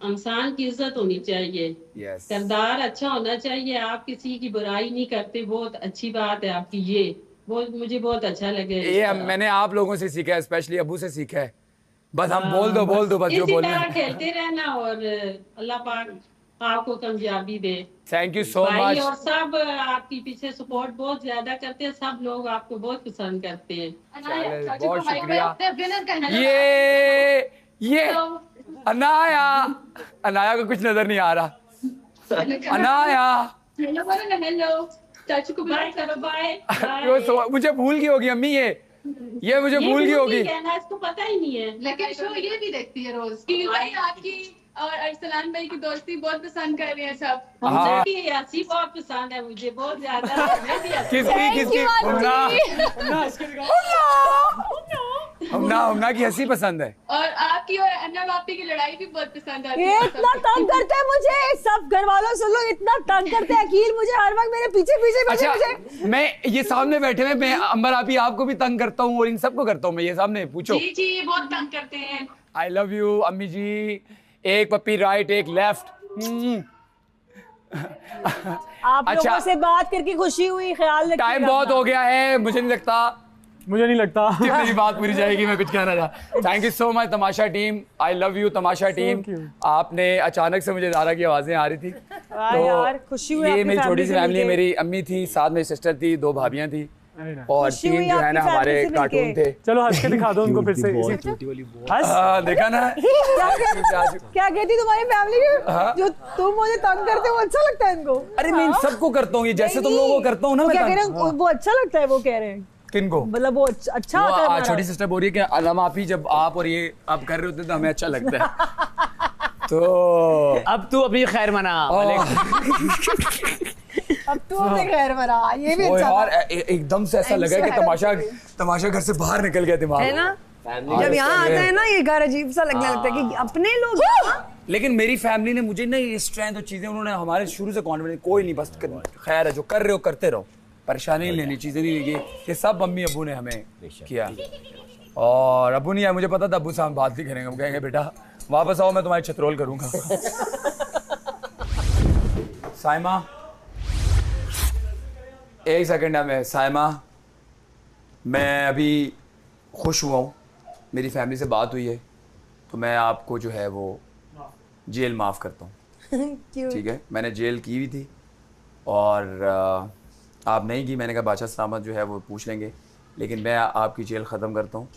इंसान की इज्जत होनी चाहिए, यस। किरदार अच्छा होना चाहिए। आप किसी की बुराई नहीं करते, बहुत अच्छी बात है आपकी। ये बहुत मुझे बहुत अच्छा लगे। ये मैंने आप लोगों से सीखा है, स्पेशली अबू से सीखा है। बस हम बोल दो बस जो इसी बोलना तरह है। खेलते रहना और अल्लाह पाक आपको कामयाबी दे। थैंक यू सो भाई मच। और सब आपकी पीछे सपोर्ट बहुत ज्यादा करते हैं। सब लोग आपको बहुत पसंद करते हैं। बहुत शुक्रिया। ये ये अनाया, अनाया को कुछ नजर नहीं आ रहा। अनाया हेलो बोलो ना, हेलो चाचू को बाय करो, बाय। मुझे भूल गई होगी अम्मी। ये मुझे भूल गई होगी। इसको पता ही नहीं है, लेकिन शो ये भी देखती है रोज। भाई आपकी और अरसलान भाई की दोस्ती बहुत पसंद कर रहे हैं सब। हाँ। हंसी बहुत पसंद है मुझे, बहुत ज्यादा। किसकी हमना की हंसी पसंद है। और आपकी और अन्ना बापी की लड़ाई भी बहुत पसंद आती ये है। इतना तंग करते हैं मुझे, सब घर वालों सुन लो, इतना तंग करते हैं अकील मुझे, हर वक्त मेरे पीछे पीछे अच्छा मुझे। मैं ये सामने बैठे हुए मैं अंबर आप ही आपको भी तंग करता हूँ और इन सबको करता हूँ मैं। ये सामने पूछो। जी जी, ये बहुत तंग करते हैं। आई लव यू अम्मी जी। एक पप्पी राइट एक लेफ्ट। आप लोगों से बात करके खुशी हुई, ख्याल रखिएगा। टाइम बहुत हो गया है, मुझे नहीं लगता कि मेरी बात पूरी जाएगी। मैं कुछ कहना था। Thank you so much Tamasha team. I love you Tamasha team. आपने अचानक से मुझे ज़ारा की आवाज़ें आ रही थी तो यार खुशी हुई। ये मेरी छोटी सी फैमिली है। मेरी अम्मी थी, साथ मेरी सिस्टर थी, 2 भाभियां थी और 3 जो है ना हमारे कार्टून थे। चलो हंस के दिखा दो उनको फिर से। देखा ना क्या कहती तुम्हारी फैमिली जो तुम मुझे तंग करते हो वो अच्छा लगता है इनको? अरे मैं इन सबको करता हूँ, ये जैसे तुम लोगों को करता हूँ ना। क्या कह रहे हैं वो अच्छा लगता है? वो कह रहे हैं किनको? मतलब वो अच्छा होता है। छोटी सिस्टर बोल रही है कि अलामा आप ही जब आप और ये आप कर रहे होते तो हमें अच्छा लगता है। तो अब तू अपनी खैर मना। अब तू अपने खैर मना। ये भी अच्छा यार एकदम से ऐसा लगा कि तमाशा घर से बाहर निकल गया दिमाग है ना। जब यहाँ आता है ना ये घर अजीब सा लगने लगता है कि अपने लोग। लेकिन मेरी फैमिली ने मुझे ना ये स्ट्रेंथ और चीजें उन्होंने हमारे शुरू से कॉन्फिडेंस कोई नहीं, बस खैर है जो कर रहे हो करते रहो, परेशानी नहीं लेनी, चीजें नहीं लेगी। ये सब मम्मी अबू ने हमें किया। और अबू नहीं है, मुझे पता था अबू से हम बात नहीं करेंगे। हम कहेंगे बेटा वापस आओ, मैं तुम्हारी छतरोल करूंगा। साइमा एक सेकंड है। मैं साइमा मैं अभी खुश हुआ हूँ, मेरी फैमिली से बात हुई है तो मैं आपको जो है वो जेल माफ़ करता हूँ। ठीक है, मैंने जेल की हुई थी और आप नहीं की। मैंने कहा बादशाह सलामत जो है वो पूछ लेंगे, लेकिन मैं आपकी जेल ख़त्म करता हूँ।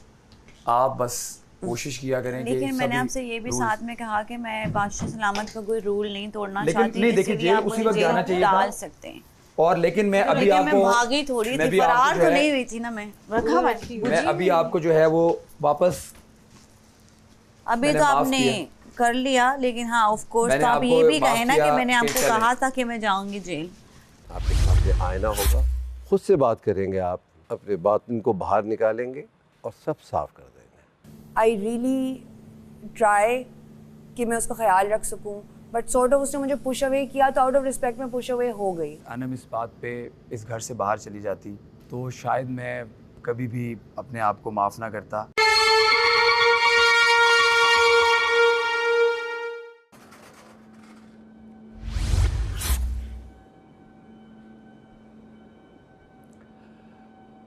आप बस कोशिश किया करें। लेकिन मैंने आपसे ये भी साथ में कहा कि मैं बादशाह सलामत का कोई रूल नहीं तोड़ना चाहती। नहीं देखिए, जेल उसी वक्त जाना चाहिए डाल सकते हैं। और लेकिन मैं अभी आपको मैं भागी थोड़ी थी, फरार तो नहीं हुई थी ना। मैं अभी आपको जो है वो वापस अभी तो आपने कर लिया, लेकिन हाँ ऑफ कोर्स तो आप ये भी कहे ना कि मैंने आपको कहा था कि मैं जाऊंगी जेल। आपके सामने आईना होगा, खुद से बात करेंगे, आप अपने बात इनको बाहर निकालेंगे और सब साफ कर देंगे। आई रियली ट्राई कि मैं उसका ख्याल रख सकूं, बट सॉर्ट ऑफ उसने मुझे पुश अवे किया तो आउट ऑफ रिस्पेक्ट में पुश अवे हो गई। अनम इस बात पे इस घर से बाहर चली जाती तो शायद मैं कभी भी अपने आप को माफ़ ना करता।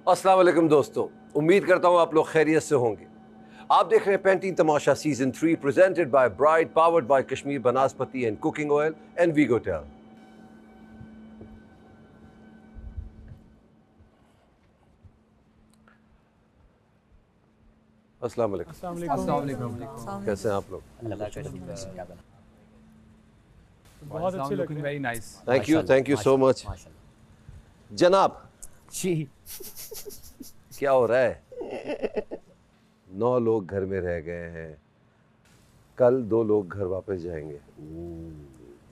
अस्सलाम वालेकुम दोस्तों, उम्मीद करता हूँ आप लोग खैरियत से होंगे। आप देख रहे हैं Pantene Tamasha season 3 presented by bright, powered by Kashmir Banaspati and cooking oil and Vegotel. अस्सलाम वालेकुम। अस्सलाम वालेकुम। कैसे हैं आप लोग? अल्लाह का शुक्र है। क्या बना? बहुत अच्छे लग रहे हैं। Very nice. Thank you so much. जनाब जी क्या हो रहा है? 9 लोग घर में रह गए हैं, कल 2 लोग घर वापस जाएंगे।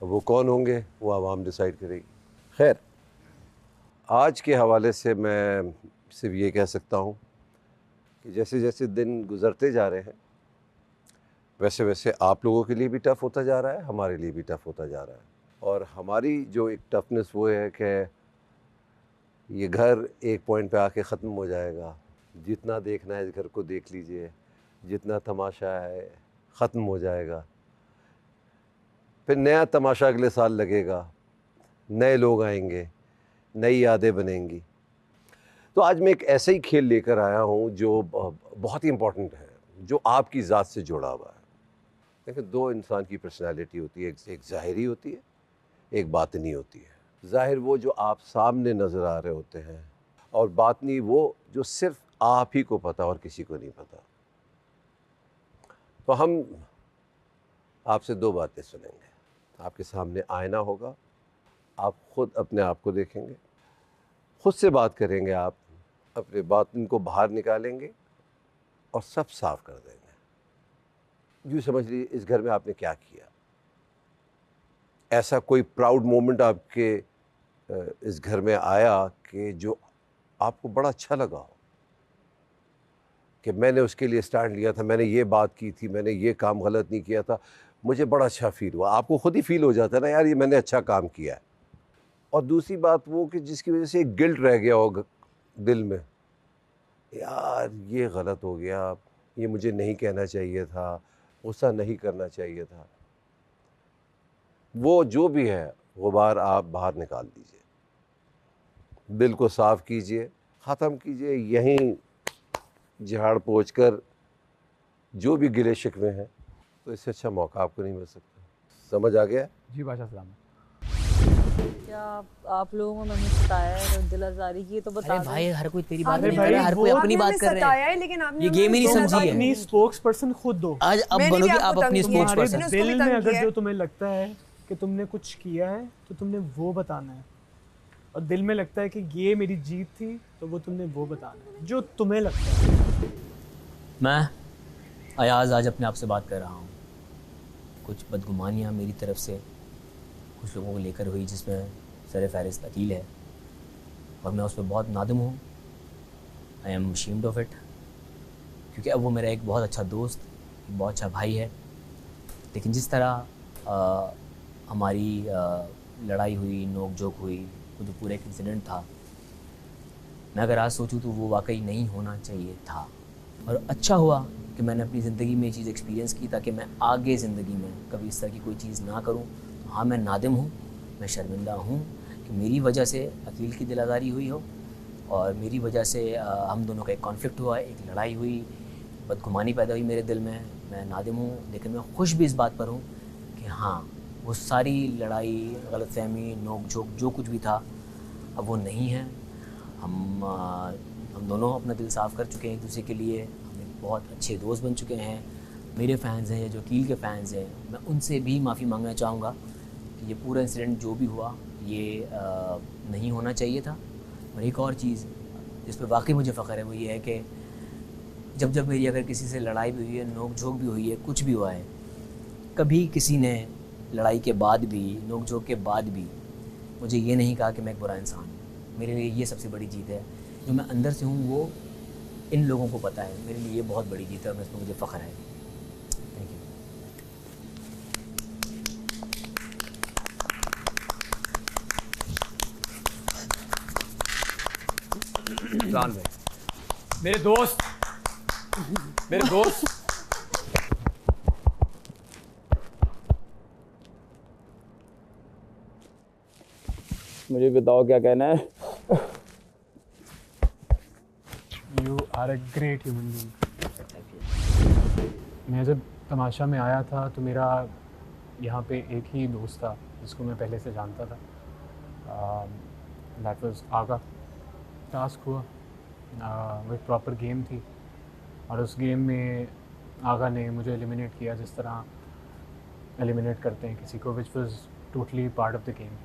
वो कौन होंगे वो आवाम डिसाइड करेगी। खैर, आज के हवाले से मैं सिर्फ ये कह सकता हूँ कि जैसे जैसे दिन गुज़रते जा रहे हैं वैसे वैसे आप लोगों के लिए भी टफ़ होता जा रहा है, हमारे लिए भी टफ़ होता जा रहा है। और हमारी जो एक टफनेस वो है कि ये घर एक पॉइंट पे आके ख़त्म हो जाएगा। जितना देखना है इस घर को देख लीजिए, जितना तमाशा है ख़त्म हो जाएगा। फिर नया तमाशा अगले साल लगेगा, नए लोग आएंगे, नई यादें बनेंगी। तो आज मैं एक ऐसा ही खेल लेकर आया हूँ जो बहुत ही इम्पोर्टेंट है, जो आपकी ज़ात से जुड़ा हुआ है। देखिए, 2 इंसान की पर्सनैलिटी होती है, एक ज़ाहिरी होती है, एक बातनी होती है। ज़ाहिर वो जो आप सामने नज़र आ रहे होते हैं, और बातनी वो जो सिर्फ आप ही को पता और किसी को नहीं पता। तो हम आपसे 2 बातें सुनेंगे। आपके सामने आईना होगा, आप ख़ुद अपने आप को देखेंगे, ख़ुद से बात करेंगे, आप अपने बातिन को बाहर निकालेंगे और सब साफ़ कर देंगे। यूँ समझ लीजिए इस घर में आपने क्या किया। ऐसा कोई प्राउड मोमेंट आपके इस घर में आया कि जो आपको बड़ा अच्छा लगा हो, कि मैंने उसके लिए स्टैंड लिया था, मैंने ये बात की थी, मैंने ये काम गलत नहीं किया था, मुझे बड़ा अच्छा फ़ील हुआ। आपको ख़ुद ही फ़ील हो जाता है ना, यार ये मैंने अच्छा काम किया है। और दूसरी बात वो कि जिसकी वजह से एक गिल्ट रह गया हो दिल में, यार ये गलत हो गया, ये मुझे नहीं कहना चाहिए था, गुस्सा नहीं करना चाहिए था। वो जो भी है गुबार आप बाहर निकाल दीजिए, दिल को साफ़ कीजिए, ख़त्म कीजिए। यहीं झाड़ पोंछ कर जो भी गिले शिकवे हैं, तो इससे अच्छा मौका आपको नहीं मिल सकता। समझ आ गया? जी बादशाह सलाम। क्या आप लोगों को मैंने बताया है दिल आज़ारी की? तो बता अरे भाई, हर कोई तेरी बात अरे नहीं कर रहा है, हर कोई अपनी बात कर रहा है। लेकिन आपने ये गेम ही नहीं समझी है। अपनी स्पोक्स पर्सन खुद दो। आज अब मैंने बनोगे भी आप आपको अपनी तंग किया। Spokes person. दिल में अगर जो तुम्हें लगता है कि तुमने कुछ किया है तो तुमने वो बताना है, और दिल में लगता है कि ये मेरी जीत थी तो वो तुमने वो बताना है जो तुम्हें लगता है। मैं अयाज आज अपने आप से बात कर रहा हूँ। कुछ बदगुमानियाँ मेरी तरफ से कुछ लोगों को लेकर हुई, जिसमें सर फहरिस्त अकील है, और मैं उस पर बहुत नादम हूँ। I am ashamed of it, क्योंकि अब वो मेरा एक बहुत अच्छा दोस्त, एक बहुत अच्छा भाई है। लेकिन जिस तरह हमारी लड़ाई हुई, नोक झोंक हुई, वो जो पूरा एक इंसिडेंट था, मैं अगर आज सोचूं तो वो वाकई नहीं होना चाहिए था। और अच्छा हुआ कि मैंने अपनी ज़िंदगी में ये चीज़ एक्सपीरियंस की, ताकि मैं आगे ज़िंदगी में कभी इस तरह की कोई चीज़ ना करूं। तो हाँ, मैं नादिम हूँ, मैं शर्मिंदा हूँ कि मेरी वजह से अकील की दिल आज़ारी हुई हो, और मेरी वजह से हम दोनों का एक कॉन्फ्लिक्ट हुआ, एक लड़ाई हुई, बदगुमानी पैदा हुई मेरे दिल में। मैं नादिम हूँ, लेकिन मैं खुश भी इस बात पर हूँ कि हाँ, वो सारी लड़ाई, गलतफहमी, नोक झोंक जो कुछ भी था, अब वो नहीं है। हम दोनों अपना दिल साफ़ कर चुके हैं एक दूसरे के लिए। हम एक बहुत अच्छे दोस्त बन चुके हैं। मेरे फ़ैन्स हैं या जो अकील के फ़ैन्स हैं, मैं उनसे भी माफ़ी मांगना चाहूँगा कि ये पूरा इंसिडेंट जो भी हुआ ये नहीं होना चाहिए था। और एक और चीज़ जिस पर वाकई मुझे फ़ख्र है वो ये है कि जब जब मेरी अगर किसी से लड़ाई भी हुई है, नोक झोंक भी हुई है, कुछ भी हुआ है, कभी किसी ने लड़ाई के बाद भी, नोक झोंक के बाद भी मुझे ये नहीं कहा कि मैं एक बुरा इंसान हूँ। मेरे लिए ये सबसे बड़ी जीत है। जो मैं अंदर से हूँ वो इन लोगों को पता है। मेरे लिए ये बहुत बड़ी जीत है और इसमें मुझे फ़ख्र है। Thank you. जान भाई, मेरे दोस्त, मुझे बताओ क्या कहना है। You are a great human being. मैं जब तमाशा में आया था तो मेरा यहाँ पे एक ही दोस्त था जिसको मैं पहले से जानता था। That was Agha. टास्क हुआ, वो एक प्रॉपर गेम थी। और उस गेम में आगा ने मुझे एलिमिनेट किया जिस तरह एलिमिनेट करते हैं किसी को, which was totally part of the game.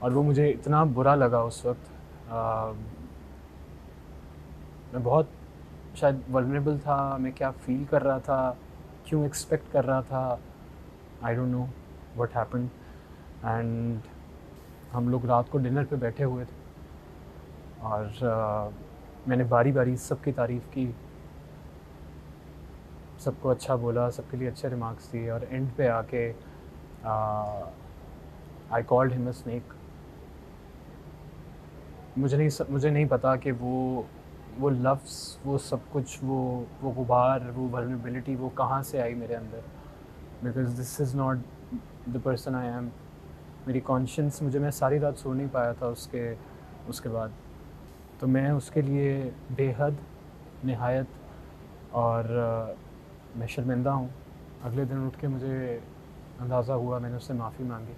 और वो मुझे इतना बुरा लगा उस वक्त। मैं बहुत शायद वल्नरेबल था, मैं क्या फ़ील कर रहा था, क्यों एक्सपेक्ट कर रहा था, आई don't know what happened. And हम लोग रात को डिनर पे बैठे हुए थे और मैंने बारी बारी सबकी तारीफ़ की, सबको अच्छा बोला, सबके लिए अच्छे रिमार्क्स दिए, और एंड पे आके I called him a snake. मुझे नहीं पता कि वो लफ्ज़, वो सब कुछ, वो गुबार, वो वल्नरेबिलिटी वो कहाँ से आई मेरे अंदर, because this is not the person I am. मेरी कॉन्शियंस मैं सारी रात सो नहीं पाया था उसके बाद। तो मैं उसके लिए बेहद निहायत और मैं शर्मिंदा हूँ। अगले दिन उठ के मुझे अंदाज़ा हुआ, मैंने उससे माफ़ी मांगी,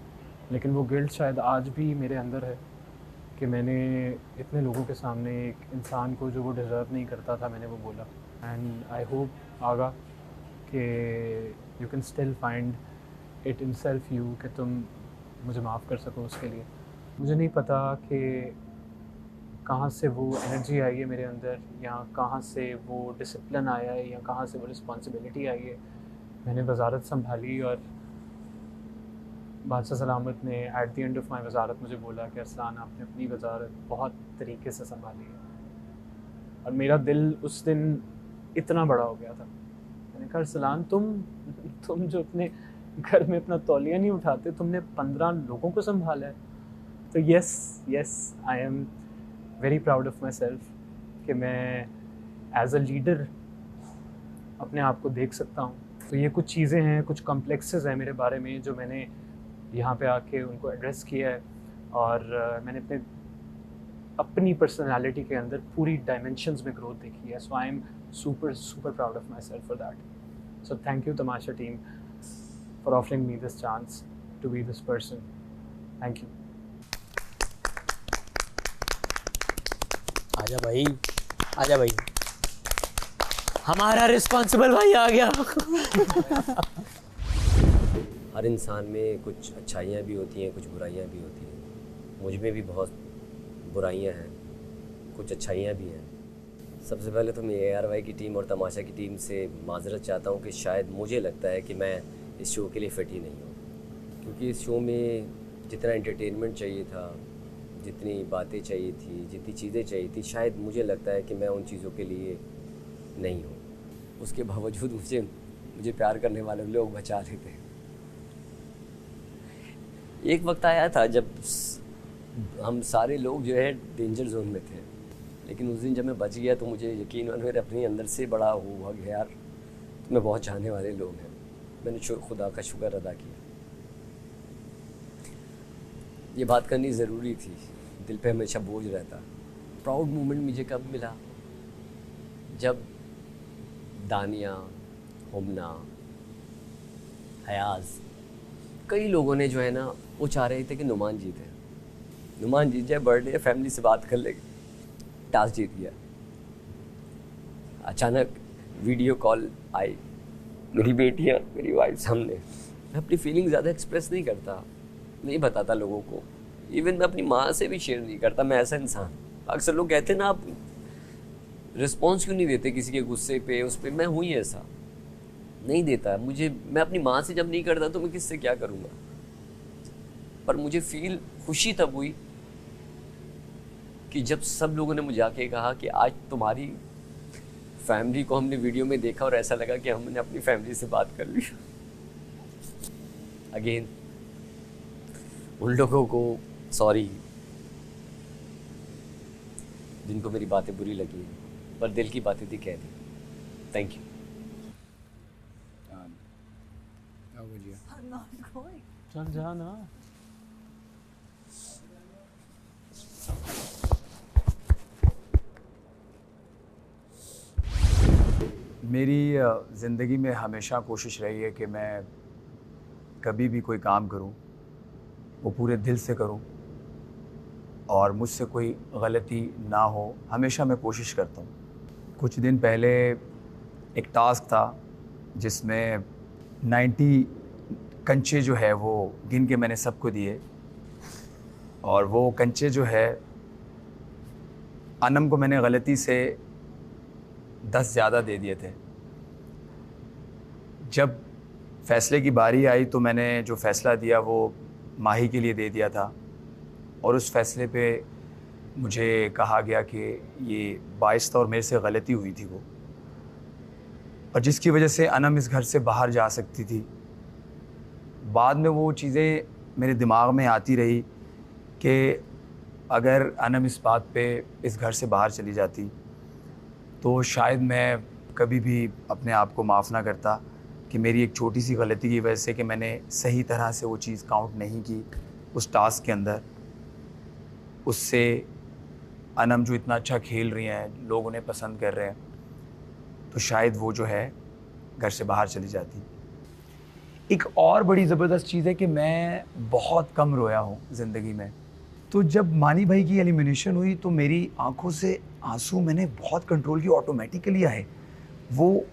लेकिन वो गिल्ट शायद आज भी मेरे अंदर है कि मैंने इतने लोगों के सामने एक इंसान को जो वो डिज़र्व नहीं करता था मैंने वो बोला। एंड आई होप आगा कि you can still find it in self you कि तुम मुझे माफ़ कर सको उसके लिए। मुझे नहीं पता कि कहाँ से वो एनर्जी आई है मेरे अंदर, या कहाँ से वो डिसिप्लिन आया है, या कहाँ से वो रिस्पॉन्सिबिलिटी आई है। मैंने वजारत संभाली और बादशाह सलामत ने at the end of my वजारत मुझे बोला कि अरसलान आपने अपनी वजारत बहुत तरीके से संभाली है। और मेरा दिल उस दिन इतना बड़ा हो गया था। मैंने कहा अरसलान तुम जो अपने घर में अपना तौलिया नहीं उठाते, तुमने 15 लोगों को संभाला है। तो yes I am very proud of my self कि मैं एज अ लीडर अपने आप को देख सकता हूँ। तो ये कुछ चीज़ें हैं, कुछ कॉम्प्लेक्सेस हैं मेरे बारे में जो मैंने यहाँ पे आके उनको एड्रेस किया है, और मैंने अपनी पर्सनालिटी के अंदर पूरी डायमेंशंस में ग्रोथ देखी है। So I am super proud of myself for that. So thank you Tamasha team for offering me this chance to be this person. Thank you. आजा भाई, हमारा रिस्पॉन्सिबल भाई आ गया। हर इंसान में कुछ अच्छाइयाँ भी होती हैं, कुछ बुराइयाँ भी होती हैं। मुझ में भी बहुत बुराइयाँ हैं, कुछ अच्छाइयाँ भी हैं। सबसे पहले तो मैं ARY की टीम और तमाशा की टीम से माजरत चाहता हूँ कि शायद मुझे लगता है कि मैं इस शो के लिए फिट ही नहीं हूँ, क्योंकि इस शो में जितना एंटरटेनमेंट चाहिए था, जितनी बातें चाहिए थी, जितनी चीज़ें चाहिए थी, शायद मुझे लगता है कि मैं उन चीज़ों के लिए नहीं हूँ। उसके बावजूद मुझे प्यार करने वाले लोग बचा रहे थे। एक वक्त आया था जब हम सारे लोग जो है डेंजर जोन में थे, लेकिन उस दिन जब मैं बच गया तो मुझे यकीन हुआ, मेरे अपने अंदर से बड़ा हुआ कि यार तुम्हें बहुत चाहने वाले लोग हैं। मैंने खुदा का शुक्र अदा किया। ये बात करनी ज़रूरी थी, दिल पे हमेशा बोझ रहता। प्राउड मोमेंट मुझे कब मिला, जब दानिया, हुमना, हयाज, कई लोगों ने जो है ना वो चाह रहे थे कि नुमान जीत जाए, बर्थडे फैमिली से बात कर ले। टास्क जीत गया। अचानक वीडियो कॉल आई, मेरी बेटियाँ, मेरी वाइफ सामने। मैं अपनी फीलिंग ज़्यादा एक्सप्रेस नहीं करता, नहीं बताता लोगों को। इवन मैं अपनी माँ से भी शेयर नहीं करता। मैं ऐसा इंसान, अक्सर लोग कहते हैं ना आप रिस्पॉन्स क्यों नहीं देते किसी के गुस्से पे, उस पर। मैं हूँ ही ऐसा, नहीं देता। मैं अपनी माँ से जब नहीं करता तो मैं किससे क्या करूँगा। पर मुझे खुशी तब हुई कि जब सब लोगों ने मुझे आके कहा कि आज तुम्हारी फैमिली को हमने वीडियो में देखा और ऐसा लगा कि हमने अपनी फैमिली से बात कर ली। अगेन उन लोगों को सॉरी जिनको मेरी बातें बुरी लगी, पर दिल की बातें थी, कह दी। Thank you. चल जा ना। मेरी ज़िंदगी में हमेशा कोशिश रही है कि मैं कभी भी कोई काम करूं वो पूरे दिल से करूं और मुझसे कोई गलती ना हो। हमेशा मैं कोशिश करता हूं। कुछ दिन पहले एक टास्क था जिसमें 90 कंचे जो है वो गिन के मैंने सबको दिए, और वो कंचे जो है अनम को मैंने गलती से 10 ज़्यादा दे दिए थे। जब फ़ैसले की बारी आई तो मैंने जो फ़ैसला दिया वो माही के लिए दे दिया था, और उस फ़ैसले पे मुझे कहा गया कि ये बाइस था और मेरे से गलती हुई थी वो, और जिसकी वजह से अनम इस घर से बाहर जा सकती थी। बाद में वो चीज़ें मेरे दिमाग में आती रही कि अगर अनम इस बात पे इस घर से बाहर चली जाती तो शायद मैं कभी भी अपने आप को माफ़ ना करता कि मेरी एक छोटी सी गलती की वजह से कि मैंने सही तरह से वो चीज़ काउंट नहीं की उस टास्क के अंदर, उससे अनम जो इतना अच्छा खेल रही हैं, लोग उन्हें पसंद कर रहे हैं, तो शायद वो जो है घर से बाहर चली जाती। एक और बड़ी ज़बरदस्त चीज़ है कि मैं बहुत कम रोया हूँ ज़िंदगी में। तो जब मानी भाई की एलिमिनेशन हुई तो मेरी आंखों से आंसू मैंने बहुत कंट्रोल किया, ऑटोमेटिकली आए। वो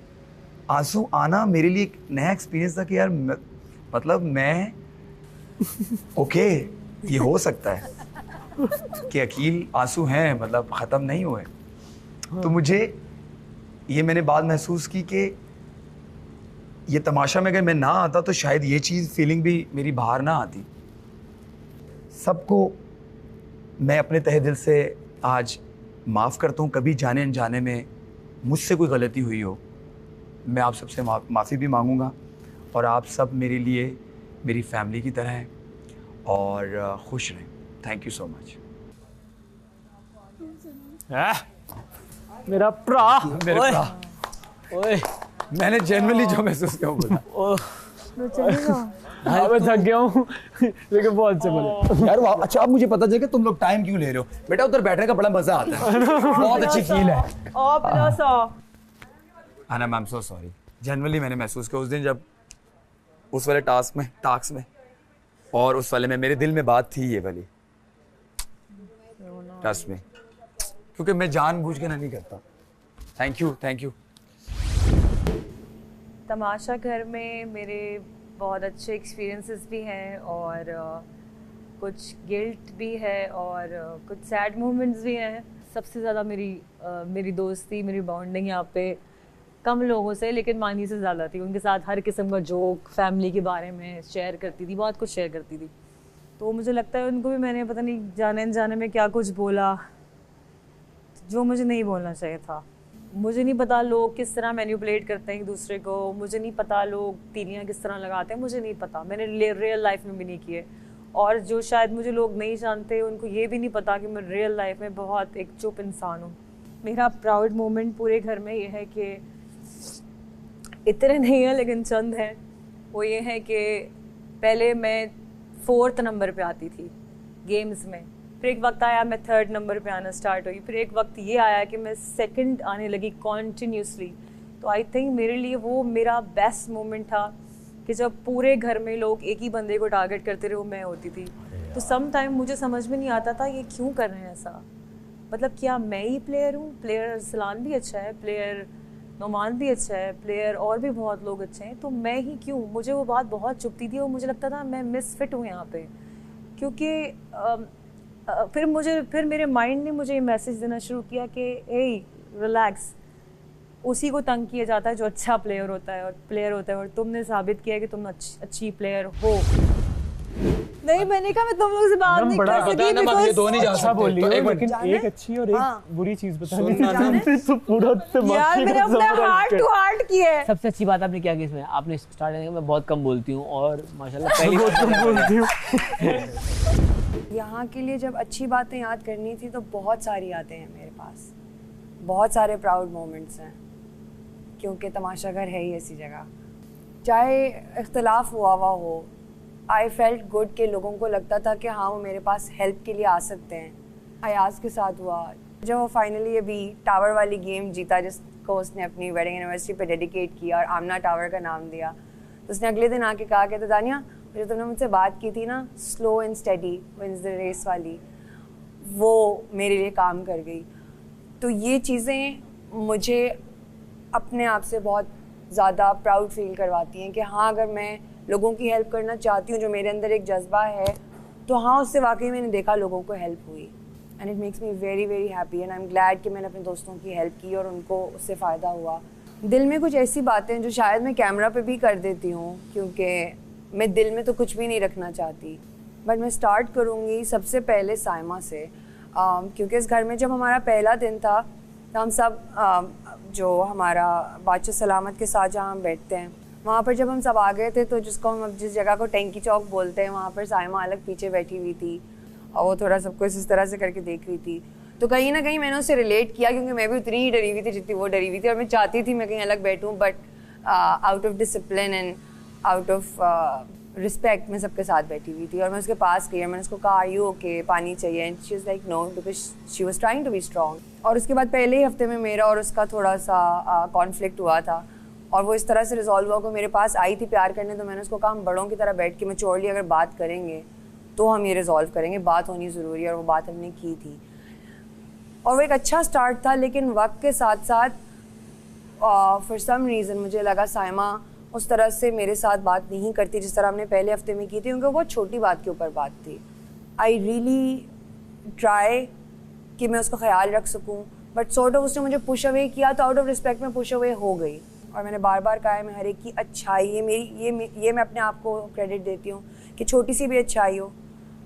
आंसू आना मेरे लिए एक नया एक्सपीरियंस था कि यार मतलब मैं ओके, ये हो सकता है कि अकील आंसू हैं, मतलब ख़त्म नहीं हुए। तो मुझे ये मैंने बाद महसूस की कि ये तमाशा में अगर मैं ना आता तो शायद ये चीज़ फीलिंग भी मेरी बाहर ना आती। सबको मैं अपने तहे दिल से आज माफ़ करता हूँ। कभी जाने अनजाने में मुझसे कोई गलती हुई हो, मैं आप सबसे माफ़ी भी मांगूंगा, और आप सब मेरे लिए मेरी फैमिली की तरह हैं और खुश रहें। Thank you so much. मेरा प्रा, मेरे प्रा, ओए मैंने जेन्युइनली जो महसूस किया बोला। मैं थक गया हूँ लेकिन बहुत अच्छा बोला यार। अच्छा अब मुझे पता चला कि तुम लोग टाइम क्यों ले रहे हो। बेटा उधर बैठने का बड़ा मजा आता है, बहुत अच्छी फील है। Anam I am so sorry, genuinely मैंने महसूस किया उस दिन जब उस वाले टास्क में और उस वाले में मेरे दिल में बात थी ये वाली, ट्रस्ट में, क्योंकि मैं जानबूझ के नहीं करता। Thank you. तमाशा घर में मेरे बहुत अच्छे एक्सपीरियंसेस भी हैं और कुछ गिल्ट भी है और कुछ सैड मोमेंट्स भी हैं। सबसे ज़्यादा मेरी दोस्ती, मेरी बॉन्डिंग यहाँ पे कम लोगों से, लेकिन मानी से ज़्यादा थी। उनके साथ हर किस्म का जोक, फैमिली के बारे में शेयर करती थी, बहुत कुछ शेयर करती थी। तो मुझे लगता है उनको भी मैंने पता नहीं जाने अनजाने में क्या कुछ बोला जो मुझे नहीं बोलना चाहिए था। मुझे नहीं पता लोग किस तरह मैनिपुलेट करते हैं एक दूसरे को, मुझे नहीं पता लोग तीलियां किस तरह लगाते हैं, मुझे नहीं पता। मैंने रियल लाइफ में भी नहीं किए, और जो शायद मुझे लोग नहीं जानते उनको ये भी नहीं पता कि मैं रियल लाइफ में बहुत एक चुप इंसान हूँ। मेरा प्राउड मोमेंट पूरे घर में ये है कि इतने नहीं है लेकिन चंद हैं। वो ये है कि पहले मैं 4th नंबर पे आती थी गेम्स में, फिर एक वक्त आया मैं 3rd नंबर पे आना स्टार्ट हुई, फिर एक वक्त ये आया कि मैं 2nd आने लगी कॉन्टीन्यूसली। तो आई थिंक मेरे लिए वो मेरा बेस्ट मोमेंट था कि जब पूरे घर में लोग एक ही बंदे को टारगेट करते रहे, वो मैं होती थी। तो सम टाइम मुझे समझ में नहीं आता था ये क्यों कर रहे हैं ऐसा, मतलब क्या मैं ही प्लेयर हूँ? प्लेयर अरसलान भी अच्छा है, प्लेयर नोमान भी अच्छा है, प्लेयर और भी बहुत लोग अच्छे हैं, तो मैं ही क्यों? मुझे वो बात बहुत चुभती थी और मुझे लगता था मैं मिसफिट हूँ यहाँ पे, क्योंकि फिर मेरे माइंड ने मुझे ये मैसेज देना शुरू किया कि ए रिलैक्स, उसी को तंग किया जाता है जो अच्छा प्लेयर होता है और तुमने साबित किया कि तुम अच्छी प्लेयर हो। नहीं, मैंने कहा मैं तुम लोग से बात नहीं कर सकी बिकॉज़ ये दो नहीं जा सकते। बोल रही हो, लेकिन एक अच्छी और एक बुरी चीज बतानी तो पूरा यार मैंने अपना हार्ट टू हार्ट किया है। सबसे अच्छी बात आपने क्या की इसमें, आपने स्टार्टिंग में बहुत कम बोलती हूँ और माशाल्लाह पहली बहुत कम बोलती हूँ। यहाँ के लिए जब अच्छी बातें याद करनी थी तो बहुत सारी यादें हैं मेरे पास, बहुत सारे प्राउड मोमेंट्स हैं, क्योंकि तमाशा घर है ही ऐसी जगह। चाहे इख्तलाफ हुआ हो, आई फेल्ट गुड के लोगों को लगता था कि हाँ वो मेरे पास हेल्प के लिए आ सकते हैं। अयाज के साथ हुआ जब वो फाइनली अभी टावर वाली गेम जीता जिसको उसने अपनी वेडिंग एनिवर्सरी पे डेडिकेट किया और आमना टावर का नाम दिया, तो उसने अगले दिन आके कहा कि तो दानिया जो तुमने मुझसे बात की थी ना, slow and steady wins the race वाली, वो मेरे लिए काम कर गई। तो ये चीज़ें मुझे अपने आप से बहुत ज़्यादा प्राउड फील करवाती हैं कि हाँ, अगर मैं लोगों की हेल्प करना चाहती हूँ, जो मेरे अंदर एक जज्बा है, तो हाँ, उससे वाकई मैंने देखा लोगों को हेल्प हुई। And it makes me very very happy and I am glad कि मैंने अपने दोस्तों की हेल्प की और उनको उससे फ़ायदा हुआ। दिल में कुछ ऐसी बातें हैं जो शायद मैं कैमरा पे भी कर देती हूँ, क्योंकि मैं दिल में तो कुछ भी नहीं रखना चाहती, बट मैं स्टार्ट करूँगी सबसे पहले साइमा से, क्योंकि इस घर में जब हमारा पहला दिन था तो हम सब जो हमारा बादशाह सलामत के साथ जहाँ हम बैठते हैं, वहाँ पर जब हम सब आ गए थे तो जिसको हम जिस जगह को टैंकी चौक बोलते हैं, वहाँ पर साइमा अलग पीछे बैठी हुई थी और वो थोड़ा सबको इस तरह से करके देख रही थी। तो कहीं ना कहीं मैंने उससे रिलेट किया, क्योंकि मैं भी उतनी ही डरी हुई थी जितनी वो डरी हुई थी, और मैं चाहती थी मैं कहीं अलग बैठूं, but out of discipline and out of respect मैं सबके साथ बैठी हुई थी। और मैं उसके पास गई और मैंने उसको कहा, आर यू ओके, पानी चाहिए? And she was like no, because she was trying to be strong. और उसके बाद पहले ही हफ्ते में मेरा और उसका थोड़ा सा कॉन्फ्लिक्ट हुआ था, और वो इस तरह से रिजॉल्व हुआ कि मेरे पास आई थी प्यार करने, तो मैंने उसको कहा, हम बड़ों की तरह बैठ के मैच्योरली अगर बात करेंगे तो हम ये रिजॉल्व करेंगे, बात होनी ज़रूरी है। और वो बात हमने की थी और वो एक अच्छा स्टार्ट था, लेकिन वक्त के साथ साथ फॉर सम रीज़न मुझे लगा साइमा उस तरह से मेरे साथ बात नहीं करती जिस तरह हमने पहले हफ्ते में की थी, क्योंकि बहुत छोटी बात के ऊपर बात थी। आई रियली ट्राई कि मैं उसका ख्याल रख सकूं, बट सॉर्ट ऑफ उसने मुझे पुश अवे किया, तो आउट ऑफ रिस्पेक्ट में पुश अवे हो गई। और मैंने बार बार कहा है, मैं हर एक की अच्छाई, ये मैं अपने आप को क्रेडिट देती हूँ कि छोटी सी भी अच्छाई हो,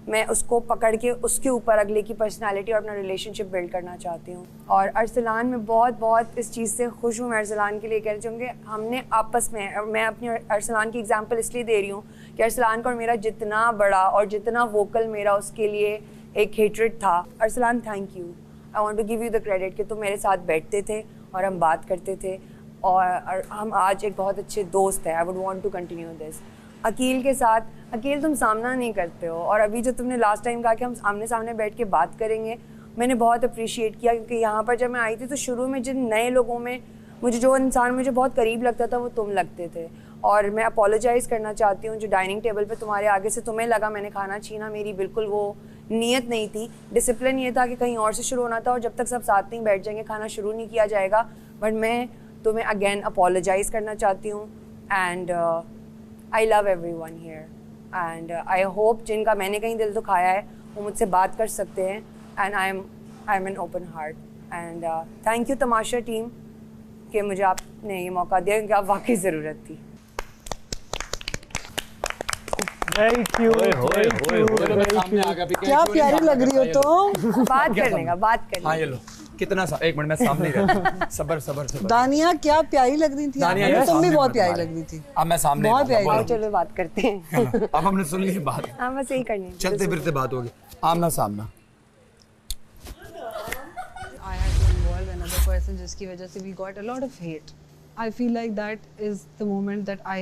मैं उसको पकड़ के उसके ऊपर अगले की पर्सनालिटी और अपना रिलेशनशिप बिल्ड करना चाहती हूँ। और अरसलान में बहुत इस चीज़ से खुश हूँ। मैं अरसलान के लिए कहना चाहूँगी, हमने आपस में, मैं अपनी अरसलान की एग्जांपल इसलिए दे रही हूँ कि अरसलान का और मेरा जितना बड़ा और जितना वोकल मेरा उसके लिए एक हेट्रेड था, Arsalan thank you, I want to give you the credit कि तुम मेरे साथ बैठते थे और हम बात करते थे, और हम आज एक बहुत अच्छे दोस्त हैं। I would want to continue this. Aqeel के साथ, अकील तुम सामना नहीं करते हो, और अभी जो तुमने लास्ट टाइम कहा कि हम आमने सामने बैठ के बात करेंगे, मैंने बहुत अप्रिशिएट किया, क्योंकि यहाँ पर जब मैं आई थी तो शुरू में जिन नए लोगों में मुझे जो इंसान मुझे बहुत करीब लगता था वो तुम लगते थे। और मैं अपोलोजाइज़ करना चाहती हूँ, जो डाइनिंग टेबल पे तुम्हारे आगे से तुम्हें लगा मैंने खाना छीना, मेरी बिल्कुल वो नीयत नहीं थी। डिसिप्लिन ये था कि कहीं और से शुरू होना था, और जब तक सब साथ नहीं बैठ जाएंगे खाना शुरू नहीं किया जाएगा। बट मैं तुम्हें अगेन अपोलोजाइज़ करना चाहती हूँ, and I love everyone here, and I hope जिनका मैंने कहीं दिल दुखाया है वो मुझसे बात कर सकते हैं, and I am an open heart. And thank you Tamasha team कि मुझे आपने ये मौका दिया, क्योंकि आप वाकई ज़रूरत थी। क्या प्यारी लग रही हो तुम। बात करने का, बात करने। हाँ ये लो, कितना सा, एक मिनट मैं सामने रहता। सबर। दानिया क्या प्यारी लग रही थी, दानिया तुम भी बहुत प्यारी लग रही थी। अब मैं सामने, बहुत प्यारी। चलो बात करते हैं। अब हमने सुन ली बात, हाँ बस यही करनी है, चलते फिरते बात होगी, आमना सामना। I had to involve another person जिसकी वजह से we got a lot of hate. I feel like that is the moment that I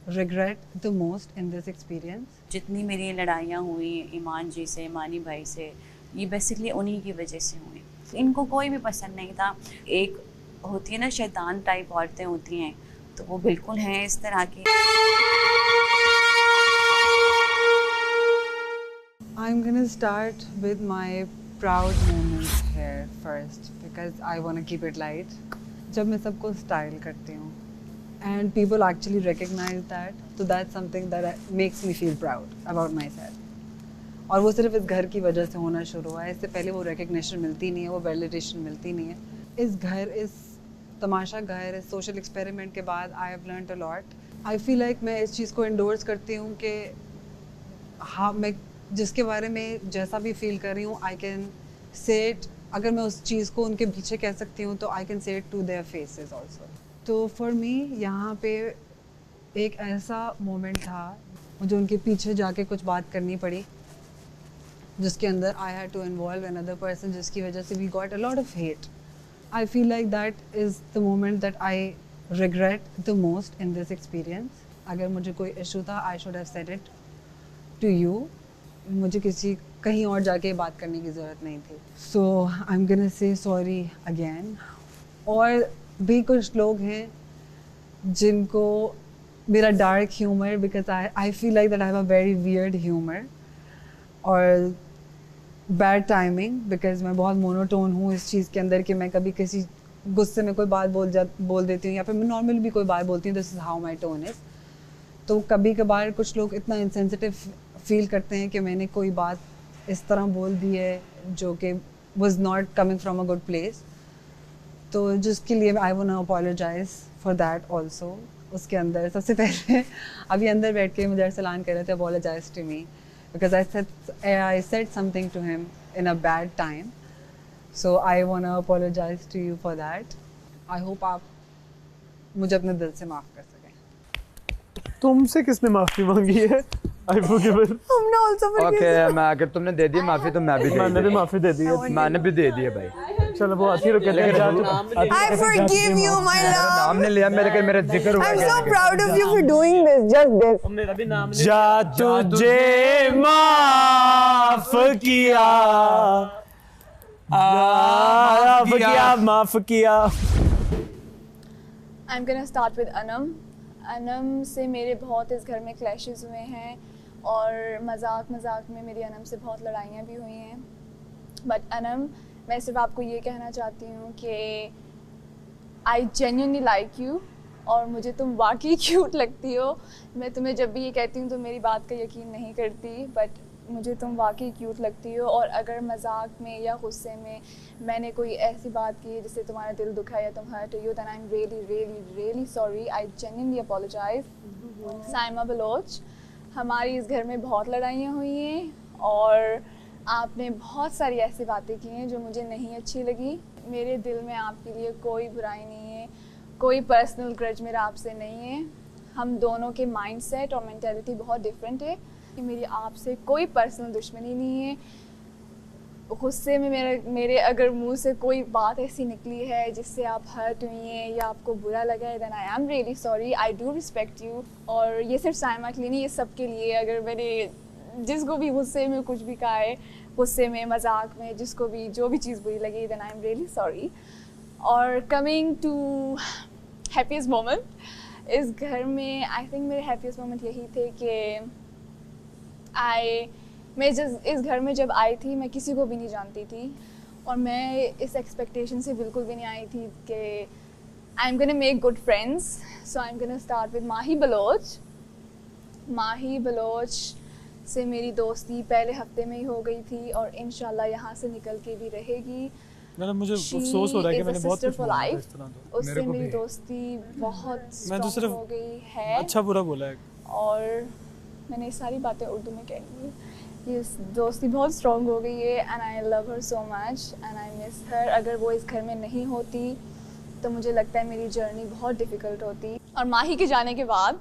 regret the most in this experience. जितनी मेरी लड़ाइयाँ हुई ईमान जी से, ईमानी भाई से, ये बेसिकली उन्हीं की वजह से हुई। इनको कोई भी पसंद नहीं था। एक होती है ना शैतान टाइप औरतें होती हैं, तो वो बिल्कुल हैं इस तरह की। I'm gonna start with my proud moments here first because I want to keep it light. जब मैं सबको स्टाइल करती हूँ and people actually recognize that, so that's something that makes me feel proud about myself. और वो सिर्फ इस घर की वजह से होना शुरू हुआ है, इससे पहले वो रिकग्निशन मिलती नहीं है, वो वैलिडेशन मिलती नहीं है। इस घर, इस तमाशा घर, इस सोशल एक्सपेरिमेंट के बाद I have learned a lot. I feel like मैं इस चीज़ को इंडोर्स करती हूँ कि हाँ, मैं जिसके बारे में जैसा भी फील कर रही हूँ, आई कैन से इट, अगर मैं उस चीज़ को उनके पीछे कह सकती हूँ तो I can say it to their faces also. तो फॉर मी यहाँ पे एक ऐसा मोमेंट था, मुझे उनके पीछे जाके कुछ बात करनी पड़ी, जिसके अंदर I had to involve another person, जिसकी वजह से we got a lot of hate. I feel like that is the moment that I regret the most in this experience. अगर मुझे कोई इशू था, I should have said it to you. मुझे किसी कहीं और जाके बात करने की ज़रूरत नहीं थी। So I am gonna say sorry again. और भी कुछ लोग हैं जिनको मेरा dark humour, because I feel like that I have a very weird humour, और बैड टाइमिंग, बिकॉज मैं बहुत मोनोटोन हूँ इस चीज़ के अंदर कि मैं कभी किसी गुस्से में कोई बात बोल देती हूँ या फिर मैं नॉर्मली भी कोई बात बोलती हूँ, this is how my tone is. तो कभी कभार कुछ लोग इतना इंसेंसिटिव फील करते हैं कि मैंने कोई बात इस तरह बोल दी है जो कि was not coming from a good place, तो जिसके लिए I want to apologise for that also. उसके अंदर सबसे पहले अभी अंदर बैठ के मुझे अरसलान कह रहे थे apologise to me because I said something to him in a bad time, so I want to apologise to you for that. I hope आप मुझे अपने दिल से माफ़ कर सकें। तुमसे किसने माफ़ी मांगी है? I forgive her. हमने also forgive ओके her. मैं अगर तुमने दे दी माफी तो मैं भी दे मैंने भी माफ़ी दे दी है। मैंने भी दे दी है भाई। चलो वो आती है कहते हैं जा तू। I forgive you, my love. नाम ने लिया मेरे मेरा जिक्र हुआ। I'm so proud of you for doing this, just this. जा तुझे माफ किया, माफ किया। I'm gonna start with Anam. Anam से मेरे बहुत इस घर में क्लैशेस हुए हैं और मजाक में मेरी अनम से बहुत लड़ाइयाँ भी हुई हैं। बट अनम, मैं सिर्फ आपको ये कहना चाहती हूँ कि आई जेन्युइनली लाइक यू और मुझे तुम वाकई क्यूट लगती हो। मैं तुम्हें जब भी ये कहती हूँ तो मेरी बात का यकीन नहीं करती, बट मुझे तुम वाकई क्यूट लगती हो। और अगर मजाक में या गुस्से में मैंने कोई ऐसी बात की जिससे तुम्हारा दिल दुखा या तुम हर्ट हुई हो, then I am really sorry. I genuinely apologise. Saima Baloch, हमारी इस घर में बहुत लड़ाइयाँ हुई हैं और आपने बहुत सारी ऐसी बातें की हैं जो मुझे नहीं अच्छी लगी। मेरे दिल में आपके लिए कोई बुराई नहीं है, कोई पर्सनल ग्रज मेरा आपसे नहीं है। हम दोनों के माइंडसेट और मेंटालिटी बहुत डिफरेंट है। मेरी आपसे कोई पर्सनल दुश्मनी नहीं है। गुस्से में मेरे अगर मुंह से कोई बात ऐसी निकली है जिससे आप हर्ट हुई हैं या आपको बुरा लगा है, then I am really sorry. I do respect you. और ये सिर्फ साइमा के लिए नहीं, ये सब के लिए। अगर मैंने जिसको भी गुस्से में कुछ भी कहा है, गुस्से में मजाक में जिसको भी जो भी चीज़ बुरी लगी, then I am really sorry. और कमिंग टू हैप्पीएस्ट मोमेंट, इस घर में आई थिंक मेरे हैप्पीएस्ट मोमेंट यही थे कि मैं इस घर में जब आई थी मैं किसी को भी नहीं जानती थी और मैं इस एक्सपेक्टेशन से बिल्कुल भी नहीं आई थी कि I am gonna make good friends. So I am gonna start with Mahi Baloch. Mahi Baloch से मेरी दोस्ती पहले हफ्ते में ही हो गई थी और इंशाल्लाह यहाँ से निकल के भी रहेगी। मतलब मुझे अफसोस हो रहा है कि मैंने बहुत कुछ बोला इस तरह तो। उससे मेरी दोस्ती बहुत मैं तो सिर्फ हो गई है। अच्छा बुरा बोला है और मैंने सारी बातें उर्दू में कहनी है। ये दोस्ती बहुत स्ट्रॉन्ग हो गई है and I love her so much and I miss her. अगर वो इस घर में नहीं होती तो मुझे लगता है मेरी जर्नी बहुत डिफ़िकल्ट होती। और माही के जाने के बाद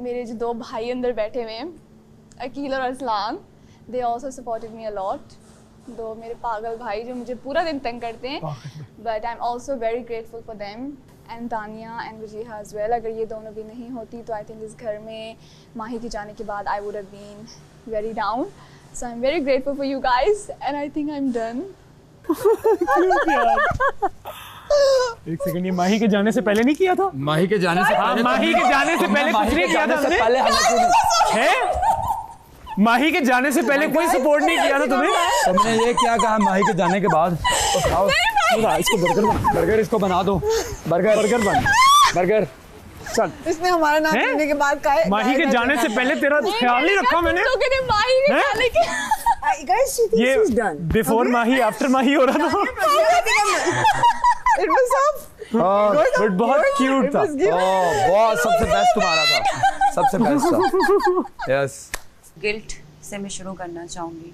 मेरे जो दो भाई अंदर बैठे हुए हैं, अकील और Arsalan, they also supported me a lot. दो मेरे पागल भाई जो मुझे पूरा दिन तंग करते हैं, but I am also very grateful for them and Tania and Wajiha as well. अगर ये दोनों भी नहीं होती तो आई थिंक इस घर में माही के जाने के बाद I would have been very down. So I am very grateful for you guys and I think I am done. एक सेकंड, ये माही के जाने से पहले नहीं किया था? माही के जाने से पहले माही के जाने से पहले कुछ नहीं किया था हमने? है? माही के जाने से पहले कोई सपोर्ट नहीं किया था तुम्हें? तुमने ये क्या कहा माही के जाने के बाद? इसको बर्गर इसको बना दो। बर्गर बर्गर चल। इसने हमारा नाम लेने के बाद कहा माही के जाने से पहले तेरा ख्याल नहीं रखा मैंने। माही के जाने के guys, she thinks she's done. Before Mahi after Mahi हो रहा था। It was so good, बहुत क्यूट था। बहुत सबसे बेस्ट तुम्हारा था, सबसे बेस्ट था। यस। गिल्ट से मैं शुरू करना चाहूँगी।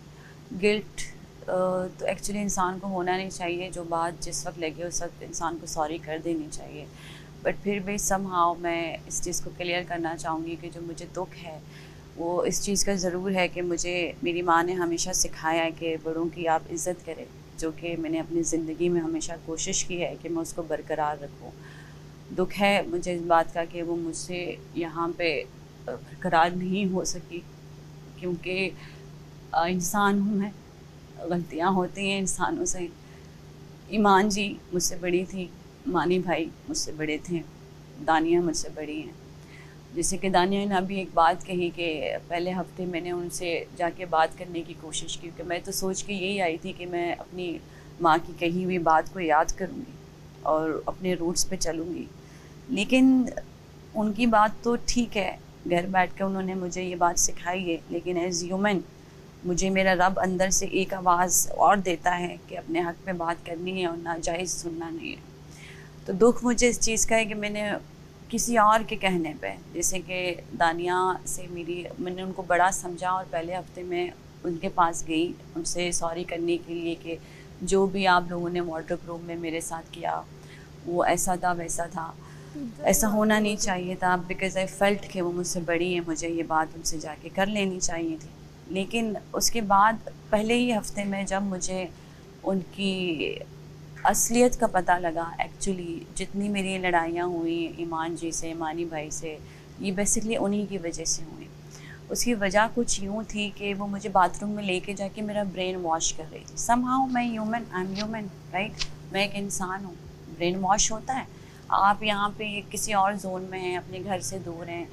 गिल्ट तो एक्चुअली इंसान को होना नहीं चाहिए। जो बात जिस वक्त लगे उस वक्त इंसान को सॉरी कर देनी चाहिए, बट फिर भी समहाउ मैं इस चीज़ को क्लियर करना चाहूँगी कि जो मुझे दुख है वो इस चीज़ का ज़रूर है कि मुझे मेरी माँ ने हमेशा सिखाया है कि बड़ों की आप इज़्ज़त करें, जो कि मैंने अपनी ज़िंदगी में हमेशा कोशिश की है कि मैं उसको बरकरार रखूँ। दुख है मुझे इस बात का कि वो मुझसे यहाँ पे बरकरार नहीं हो सकी, क्योंकि इंसान हूँ मैं, गलतियाँ होती हैं इंसानों से। ईमान जी मुझसे बड़ी थी, मानी भाई मुझसे बड़े थे, दानिया मुझसे बड़ी हैं। जैसे कि दानिया ने अभी एक बात कही कि पहले हफ्ते मैंने उनसे जाके बात करने की कोशिश की, कि मैं तो सोच के यही आई थी कि मैं अपनी माँ की कही हुई बात को याद करूँगी और अपने रूट्स पे चलूँगी। लेकिन उनकी बात तो ठीक है, घर बैठ कर उन्होंने मुझे ये बात सिखाई है, लेकिन एज ह्यूमन मुझे मेरा रब अंदर से एक आवाज़ और देता है कि अपने हक़ में बात करनी है और नाजायज़ सुनना नहीं है। तो दुख मुझे इस चीज़ का है कि मैंने किसी और के कहने पे, जैसे कि दानिया से मैंने उनको बड़ा समझा और पहले हफ्ते में उनके पास गई उनसे सॉरी करने के लिए कि जो भी आप लोगों ने वार्डरोब रूम में मेरे साथ किया वो ऐसा था वैसा था, ऐसा होना नहीं चाहिए था, बिकॉज़ आई फेल्ट कि वो मुझसे बड़ी है, मुझे ये बात उनसे जाके कर लेनी चाहिए थी। लेकिन उसके बाद पहले ही हफ्ते में जब मुझे उनकी असलियत का पता लगा, एक्चुअली जितनी मेरी लड़ाइयाँ हुई ईमान जी से, ईमानी भाई से, ये बेसिकली उन्हीं की वजह से हुई। उसकी वजह कुछ यूँ थी कि वो मुझे बाथरूम में लेके जाके मेरा ब्रेन वॉश कर रही थी। समहाउ मैं human, I am human, right, मैं एक इंसान हूँ, ब्रेन वॉश होता है। आप यहाँ पे किसी और जोन में हैं, अपने घर से दूर हैं,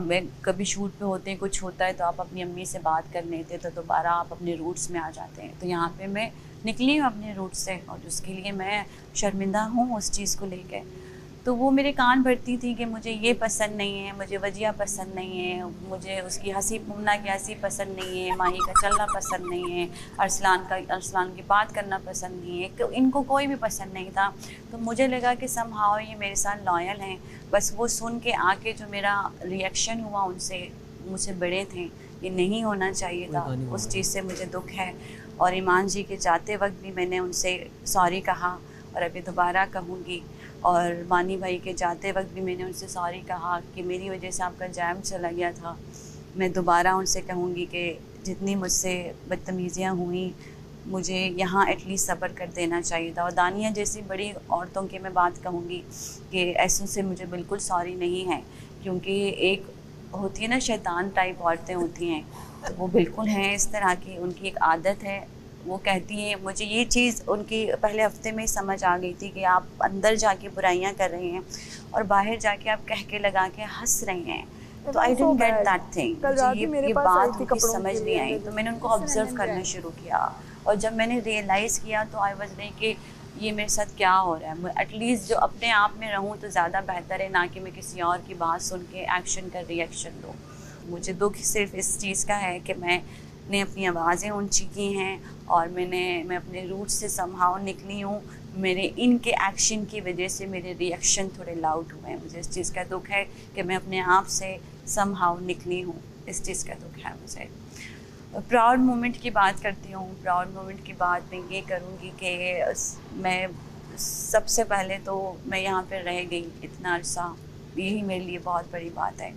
मैं कभी शूट पे होते हैं, कुछ होता है तो आप अपनी अम्मी से बात कर लेते तो दोबारा आप अपने रूट्स में आ जाते हैं। तो यहाँ पे मैं निकली हूँ अपने रूट से और उसके लिए मैं शर्मिंदा हूँ उस चीज़ को लेकर। तो वो मेरे कान भरती थी कि मुझे ये पसंद नहीं है, मुझे वजिया पसंद नहीं है, मुझे उसकी हंसी मुन्ना की हंसी पसंद नहीं है, माही का चलना पसंद नहीं है, अरसलान की बात करना पसंद नहीं है, तो इनको कोई भी पसंद नहीं था। तो मुझे लगा कि समहाउ ये मेरे साथ लॉयल हैं। बस वो सुन के आके जो मेरा रिएक्शन हुआ उनसे, मुझसे बड़े थे, ये नहीं होना चाहिए था, उस चीज़ से मुझे दुख है। और ईमान जी के जाते वक्त भी मैंने उनसे सॉरी कहा और अभी दोबारा कहूँगी। और मानी भाई के जाते वक्त भी मैंने उनसे सॉरी कहा कि मेरी वजह से आपका जैम चला गया था। मैं दोबारा उनसे कहूँगी कि जितनी मुझसे बदतमीज़ियाँ हुई मुझे यहाँ एटलीस्ट सब्र कर देना चाहिए था। और दानिया जैसी बड़ी औरतों की मैं बात कहूँगी कि ऐसों से मुझे बिल्कुल सॉरी नहीं है, क्योंकि एक होती है ना शैतान टाइप औरतें होती हैं, तो वो बिल्कुल हैं इस तरह की, उनकी एक आदत है। वो कहती हैं, मुझे ये चीज़ उनकी पहले हफ्ते में ही समझ आ गई थी कि आप अंदर जाके बुराइयां कर रहे हैं और बाहर जाके आप कह के लगा के हंस रहे हैं। तो I didn't get that thing, मुझे ये बात उनकी समझ नहीं आई। तो मैंने उनको ऑब्जर्व करना शुरू किया और जब मैंने रियलाइज़ किया तो आई वाज लाइक कि ये मेरे साथ क्या हो रहा है। एटलीस्ट जो अपने आप में रहूँ तो ज़्यादा बेहतर है, ना कि मैं किसी और की बात सुन के एक्शन का रिएक्शन दूँ। मुझे दुख सिर्फ इस चीज़ का है कि मैंने अपनी आवाज़ें ऊंची की हैं और मैं अपने रूट से समहाउ निकली हूँ। मेरे इनके एक्शन की वजह से मेरे रिएक्शन थोड़े लाउड हुए हैं। मुझे इस चीज़ का दुख है कि मैं अपने आप से समहाउ निकली हूँ, इस चीज़ का दुख है मुझे। प्राउड मोमेंट की बात करती हूँ। प्राउड मोमेंट की बात मैं ये करूँगी कि मैं सबसे पहले तो मैं यहाँ पर रह गई इतना अरसा, यही मेरे लिए बहुत बड़ी बात है।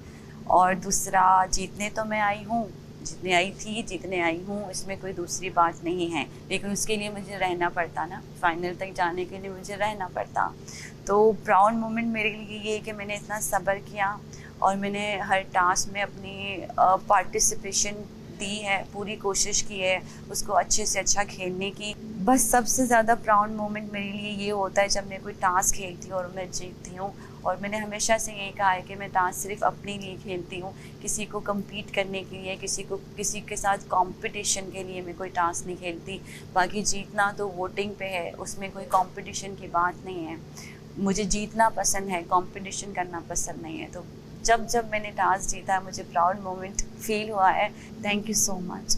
और दूसरा, जीतने तो मैं आई हूँ, जितने आई थी जितने आई हूँ, इसमें कोई दूसरी बात नहीं है, लेकिन उसके लिए मुझे रहना पड़ता ना, फाइनल तक जाने के लिए मुझे रहना पड़ता। तो प्राउड मोमेंट मेरे लिए ये है कि मैंने इतना सब्र किया और मैंने हर टास्क में अपनी पार्टिसिपेशन दी है, पूरी कोशिश की है उसको अच्छे से अच्छा खेलने की। बस सबसे ज़्यादा प्राउड मोमेंट मेरे लिए ये होता है जब मैं कोई टास्क खेलती हूँ और मैं जीतती हूँ। और मैंने हमेशा से यही कहा है कि मैं टास्क सिर्फ अपने लिए खेलती हूँ, किसी को कम्पीट करने के लिए, किसी के साथ कंपटीशन के लिए मैं कोई टास्क नहीं खेलती। बाकी जीतना तो वोटिंग पे है, उसमें कोई कंपटीशन की बात नहीं है। मुझे जीतना पसंद है, कंपटीशन करना पसंद नहीं है। तो जब मैंने टास्क जीता है मुझे प्राउड मोमेंट फील हुआ है। Thank you so much.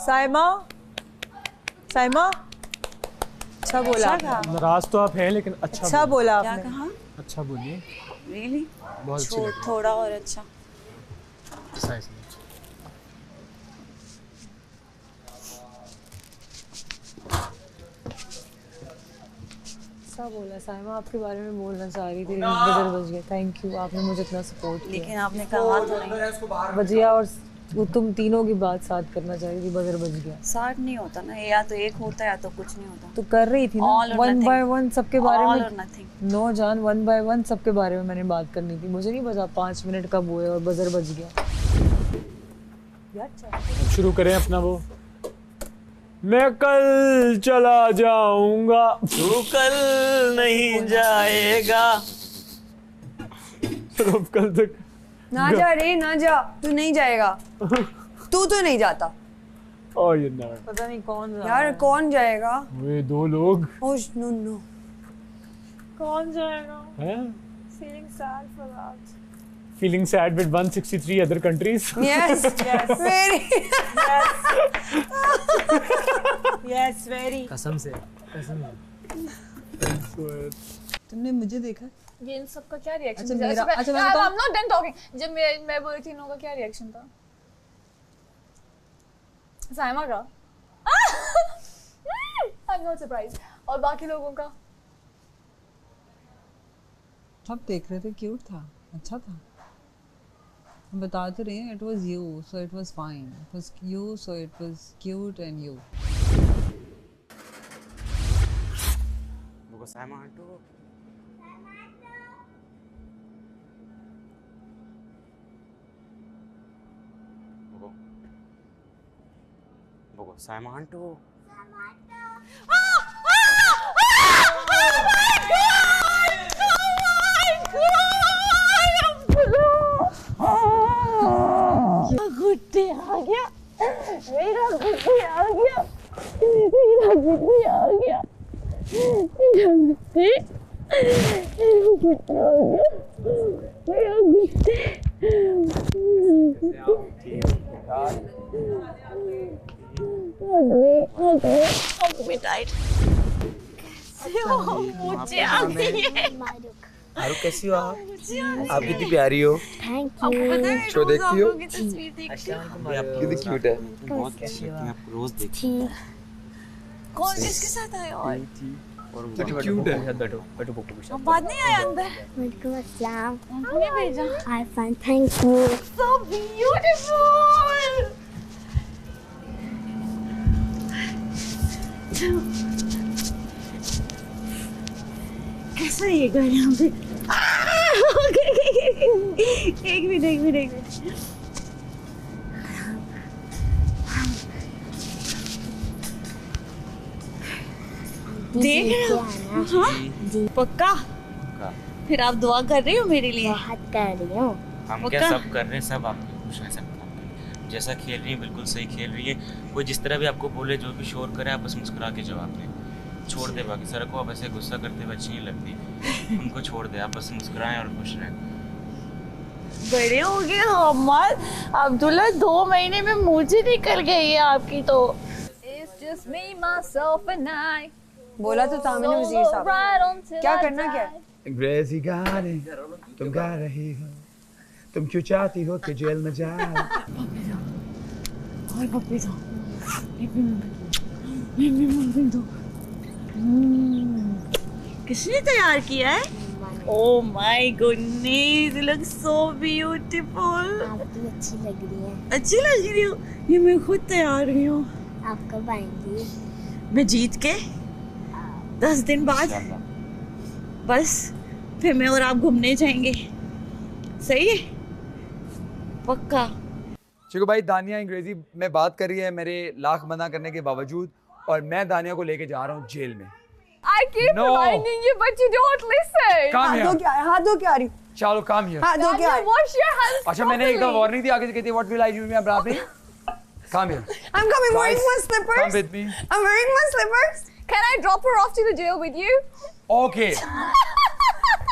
Saima अच्छा बोला। नाराज तो आप हैं लेकिन अच्छा बोला आपने। क्या कहा? अच्छा बोलिए। रियली? बहुत अच्छी लगी। थोड़ा और अच्छा। अच्छा बोला साइमा, आपके बारे में बोलना चाह रही थी, बजर बज गया। थैंक यू, आपने मुझे इतना सपोर्ट किया। लेकिन आपने कहा बजिया और वो तुम तीनों की बात साथ करना चाह रही थी, बजर बज गया। साथ नहीं होता ना, या तो एक होता है या तो कुछ नहीं होता। तो कर रही थी ना, वन बाय वन सबके बारे में। नो जान, वन बाय वन सबके बारे में मैंने बात करनी थी। मुझे नहीं पता 5 मिनट कब हुए और बजर बज गया। शुरू करें अपना वो। मैं कल चला जाऊंगा, तू कल नहीं जाएगा। कल तक ना जा रे, ना जा, तू नहीं जाएगा। तू तो नहीं जाता। Oh, you never. पता नहीं कौन जा यार कौन जाएगा? वे 2 लोग नो कौन जाएगा? हैं? Feeling sad for that. Feeling sad with 163 other countries. Yes. Very. Yes, very. कसम से तुमने मुझे देखा? ये इन सब का क्या रिएक्शन अच्छा, था? मेरा- अच्छा, मैं I'm बताऊं? not done talking. जब मैं बोल रही थी इन लोगों का क्या रिएक्शन था? साइमा का? I'm not surprised. और बाकी लोगों का? सब देख रहे थे, क्यूट था, अच्छा था। हम बताते रहे हैं, it was you, so it was fine. It was you, so it was cute and you. वो साइमा आंटू वो साइमा आंटू गुड्डे आ गया, मेरा गुड्डे आ गया, मेरा गुड्डे आ गया, मेरा गुड्डे आ गया, मेरा गुड्डे। हग में टाइट। मुझे आ गई है। आरू कैसी हो आप? आप कितनी प्यारी हो। Thank you. शो देखती हो? कितनी क्यूट है। बहुत अच्छी लगती है, आपको रोज देखती हूँ। कौन किसके साथ आए और? क्यूट है। बैठो पोपो के साथ। बात नहीं आया अंदर? वालेकुम अस्सलाम। उन्होंने भेजा। I fine, thank you. So beautiful. कैसा है ये घर यहाँ पे? एक मिनट। देख रहे हो? हाँ? पक्का? फिर आप दुआ कर रही हो मेरे लिए? बहुत कर रही हूँ। हम क्या सब कर रहे हैं, सब आपके खुश हैं, सब जैसा खेल रही है बिल्कुल सही खेल रही है। कोई जिस तरह भी आपको बोले, जो भी शोर करे, आप बस मुस्कुरा के जवाब दें, छोड़ दे। बाकी सर को आप ऐसे गुस्सा करते हुए अच्छी नहीं लगती, उनको छोड़ दे, आप बस मुस्कुराएं और खुश रहें। बड़े हो गए हमार अब्दुल्ला, 2 महीने में मुझे निकल गई है आपकी तो। It's just me, myself and I. बोला तो था मैंने वजीर साहब। क्या करना क्या है? अंग्रेजी गाने तुम गा रही हो, तुम क्यों चाहती हो कि जेल में जाए? और पप्पी दो, दो। किसने तैयार किया है? Oh my goodness, you look so beautiful. आप भी अच्छी लग रही हैं। अच्छी लग रही हो। ये मैं खुद तैयार हुई हूँ। आप कब आएंगी? मैं जीत के 10 दिन बाद बस फिर मैं और आप घूमने जाएंगे। सही है? पक्का। चिकू भाई, दानिया अंग्रेजी में बात कर रही है मेरे लाख मना करने के बावजूद, और मैं दानिया को लेके जा रहा हूँ जेल में। I keep reminding you, but you don't listen. Come here. हाथ धो के आ रही। चलो काम हियर। हाथ धो के आ रही। Wash your hands. अच्छा, मैंने एक दफा वार्निंग दी, आगे से कहती what will I do me अब्रापी। Come here. I'm coming wearing my slippers. Come with me. I'm wearing my slippers. Can I drop her off to the jail with you? Okay.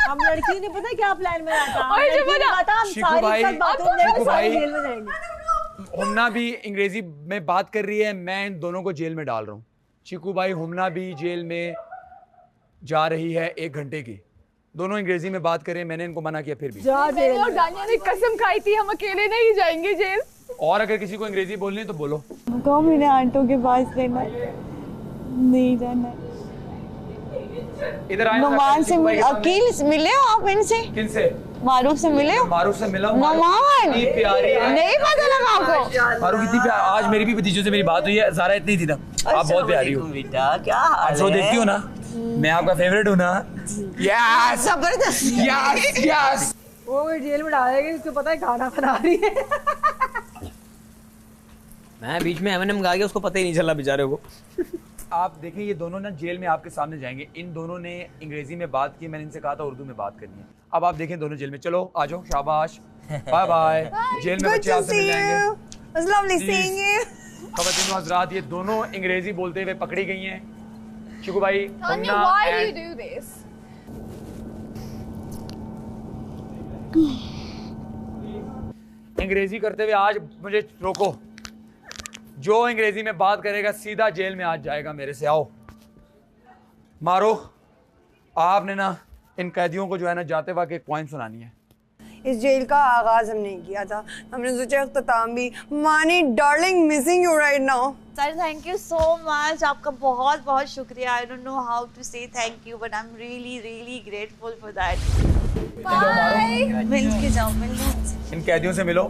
हम लड़की ने पता क्या plan में रखा? और जो बना हम शिकू सारी भाई, तक बातों में शिकू सारी भाई, जेल में जाएंगे। हुमना भी अंग्रेजी में बात कर रही है, मैं इन दोनों को जेल में डाल रहा हूँ। चिकू भाई, हुमना भी जेल में जा रही है 1 घंटे की। दोनों अंग्रेजी में बात करें, मैंने इनको मना किया फिर भी। मैंने और दानिया ने कसम खाई थी हम अकेले नहीं जाएंगे जेल। और अगर किसी को अंग्रेजी बोलनी है तो बोलो। कौन मैंने आंटों के पास रहना नहीं जाना। इधर आए। नुमान से अकील से मिले हो आप? इनसे? किनसे? मारूफ से मिले हो? मारूफ से मिला हूं। नुमान इतनी प्यारी है। नहीं पता लगा आपको? मारूफ कितनी प्यारी। आज मेरी भी भतीजों से मेरी बात हुई है, ज़ारा इतनी थी ना। आप बहुत प्यारी हो बेटा, क्या हाल आप शो देखती हो ना? मैं आपका फेवरेट हूँ ना? यस जबरदस्त। Yes yes. वो जेल में डालेगी, उसको पता है खाना बना रही है। मैं बीच में M&M गा गया, उसको पता ही नहीं चला बेचारे को। आप देखें, ये दोनों ना जेल में आपके सामने जाएंगे। इन दोनों ने अंग्रेजी में बात की, मैंने इनसे कहा था उर्दू में बात करनी है। अब आप देखें दोनों जेल में। चलो आ जाओ, शाबाश, बाय बाय। जेल में बच्चे आपसे मिल जाएंगे। was lovely seeing you. ख़वातीन व हज़रात, ये दोनों अंग्रेजी बोलते हुए पकड़ी गई हैं। चिकू भाई, Tanya, why do you do this? अंग्रेजी करते हुए आज मुझे रोको। जो अंग्रेजी में बात करेगा सीधा जेल में आज जाएगा मेरे से। आओ मारो। आपने ना इन कैदियों को जो है ना जाते वक्त एक पॉइंट सुनानी है। इस जेल का आगाज हमने किया था, हमने सोचा अख्ताम भी। Mani darling, missing you right now. Sir thank you so much, आपका बहुत बहुत शुक्रिया। I don't know how to say thank you but I am really really grateful for that. Bye. मिल के जाओ, मिल लो। इन कैदियों से मिलो।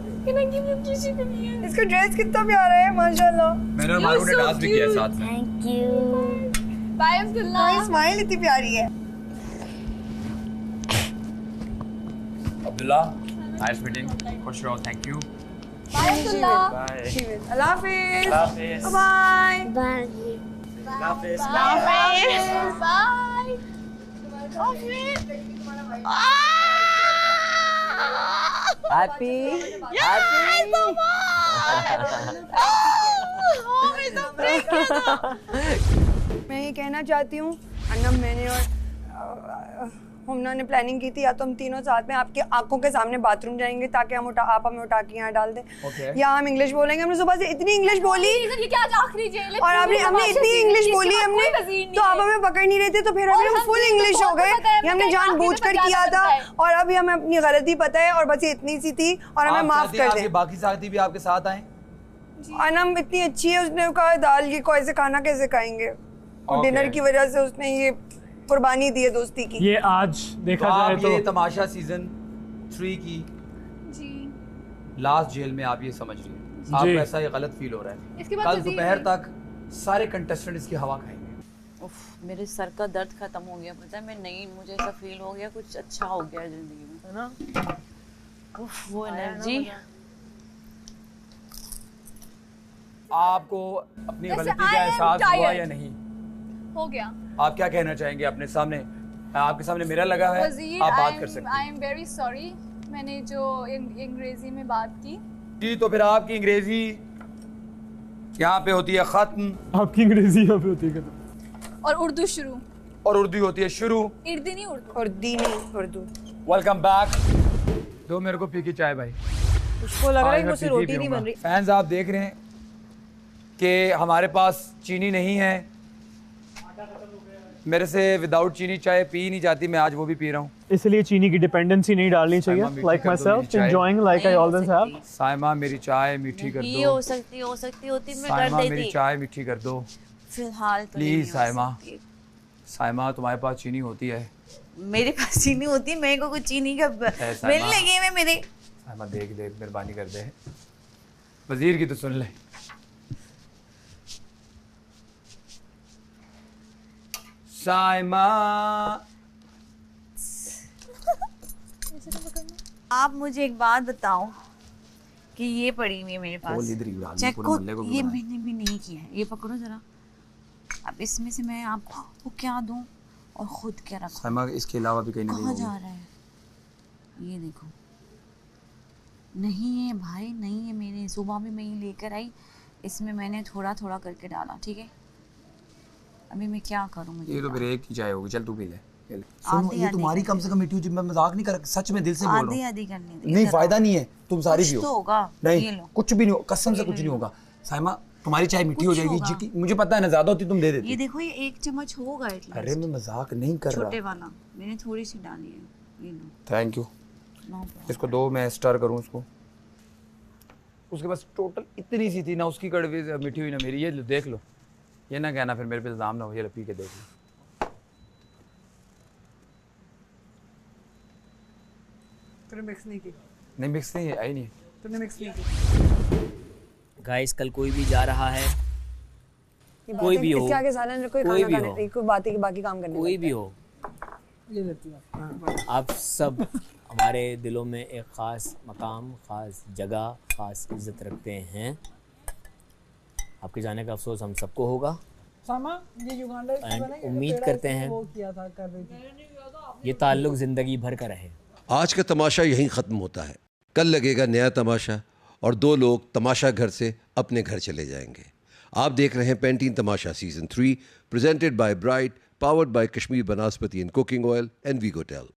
इसका ड्रेस कितना प्यारा है माशाल्लाह। मैंने और मारू ने डांस भी किया साथ में। Thank you. Bye Abdullah. Smile इतनी प्यारी है। अब्दुल्ला, नाइस मीटिंग, खुश रहो, thank you. Bye Abdullah. Bye. अल्लाह हाफिज़। अल्लाह हाफिज़। Bye bye. अल्लाह हाफिज़। बाय। हैप्पी मैं ये कहना चाहती हूँ अन्नम, मैंने और हमना ने प्लानिंग की थी, या तो हम तीनों साथ में आपकी आंखों के सामने बाथरूम जाएंगे ताकि आप हमें उठा के यहाँ डाल दें, या हम इंग्लिश बोलेंगे। हमने सुबह से इतनी इंग्लिश बोली ये क्या आज आखिरी जेल है, और हमने इतनी इंग्लिश बोली हमने, तो आप हमें पकड़ नहीं रहे थे, तो फिर अभी हम फुल इंग्लिश हो गए। ये हमने जानबूझकर किया था और अभी हमें अपनी गलती पता है और बस ये इतनी सी थी और हमें माफ कर दें। बाकी साथी भी आपके साथ आए। अनम इतनी अच्छी है, उसने कहा दाल ये को ऐसे खाना कैसे खाएंगे, और डिनर की वजह से उसने ये कुर्बानी दी है दोस्ती की। ये आज देखा जाए तो ये तमाशा सीजन 3 की जी लास्ट जेल में आप ये समझ रही हैं। आपको ऐसा ये गलत फील हो रहा है। इसके बाद कल दोपहर तक सारे कंटेस्टेंट इसकी हवा खाएंगे। उफ, मेरे सर का दर्द खत्म हो गया, पता है मैं नहीं, मुझे ऐसा फील हो गया कुछ अच्छा हो गया जिंदगी में, है ना। उफ, वो एनर्जी। आपको अपनी गलती का एहसास हुआ या नहीं? हो गया। आप क्या कहना चाहेंगे? अपने सामने, आपके सामने मिरर लगा है, आप बात कर सकते हैं। आई एम वेरी सॉरी, मैंने जो अंग्रेजी में बात की जी, तो फिर आपकी अंग्रेजी यहाँ पे होती है खत्म, आपकी अंग्रेजी यहाँ पे होती है खत्म, और उर्दू शुरू, और उर्दू होती है शुरू। इर्दी नहीं उर्दू, उर्दी नहीं उर्दू। Welcome back. दो मेरे को फीकी चाय भाई। उसको लग रहा है मुझसे रोटी नहीं बन रही। फैंस आप देख रहे हैं कि हमारे पास चीनी नहीं है, मेरे से विदाउट चीनी चाय पी नहीं जाती, मैं आज वो भी पी रहा हूँ। इसलिए चीनी की डिपेंडेंसी नहीं डालनी चाहिए। Like my self enjoying like I always have. Saima मेरी चाय मीठी कर ये दो। हो सकती होती मैं कर साइमा देती। मेरी चाय मीठी कर दो फिलहाल तो प्लीज। साइमा, साइमा तुम्हारे पास चीनी होती है? मेरे पास चीनी होती है, मेरे को कुछ चीनी का मिलने लगी में मेरे। साइमा देख दे, मेहरबानी कर दे, वजीर की तो सुन ले। साइमा, आप मुझे एक बात बताओ कि ये पड़ी हुई है मेरे पास, चेक को ये मैंने भी नहीं किया है, ये पकड़ो जरा। अब इसमें से मैं आपको क्या दूं और खुद क्या रखूं? साइमा, इसके अलावा भी कहीं नहीं कहाँ जा रहा है? ये देखो, नहीं है भाई, नहीं है। मेरे सुबह भी मैं ये लेकर आई, इसमें मैंने थोड़ा थोड़ा करके डाला, ठीक है। अभी मैं क्या करूं? मुझे ये तो फिर एक ही चाय होगी, चल तू पी ले। सुनो, ये तुम्हारी कम से कम मीठी होगी, मैं मजाक नहीं कर रहा, सच में दिल से बोल रहा हूं। आधी करनी थी। नहीं, फायदा नहीं है, तुम सारी पियो। तो होगा नहीं, कुछ भी नहीं होगा, कसम से कुछ नहीं होगा। साइमा, तुम्हारी चाय मीठी हो जाएगी, मुझे पता है ना, ज्यादा होती तुम दे देती। ये देखो, ये 1 चम्मच होगा एटलीस्ट। अरे मैं मजाक नहीं कर रहा, छोटे वाला मैंने थोड़ी सी डाली है, ये लो। Thank you. इसको दो, मैं स्टर करूं इसको। उसके पास टोटल इतनी सी थी ना, उसकी कड़वी मीठी हुई ना मेरी। ये देख लो, ये ना कहना फिर मेरे पे इल्जाम ना हो। ये पी के देख लो। तूने मिक्स नहीं की? नहीं मिक्स नहीं है, आई नहीं। तूने मिक्स नहीं की? गाइस, कल कोई भी जा रहा है, कोई भी हो, इसके आगे सालन कोई कोई खाना खाने, कोई बातें की बाकी काम करने, कोई भी हो, ये लेती है। आप सब हमारे दिलों में एक ख़ास मकाम, ख़ास जगह, ख़ास इज्जत रखते हैं। आपके जाने का अफसोस हम सबको होगा। उम्मीद करते हैं ये ताल्लुक ज़िंदगी भर का रहे। आज का तमाशा यहीं ख़त्म होता है, कल लगेगा नया तमाशा और 2 लोग तमाशा घर से अपने घर चले जाएंगे। आप देख रहे हैं Pantene Tamasha season 3 presented by bright, powered by Kashmir Banaspati and cooking oil and वीगोटेल।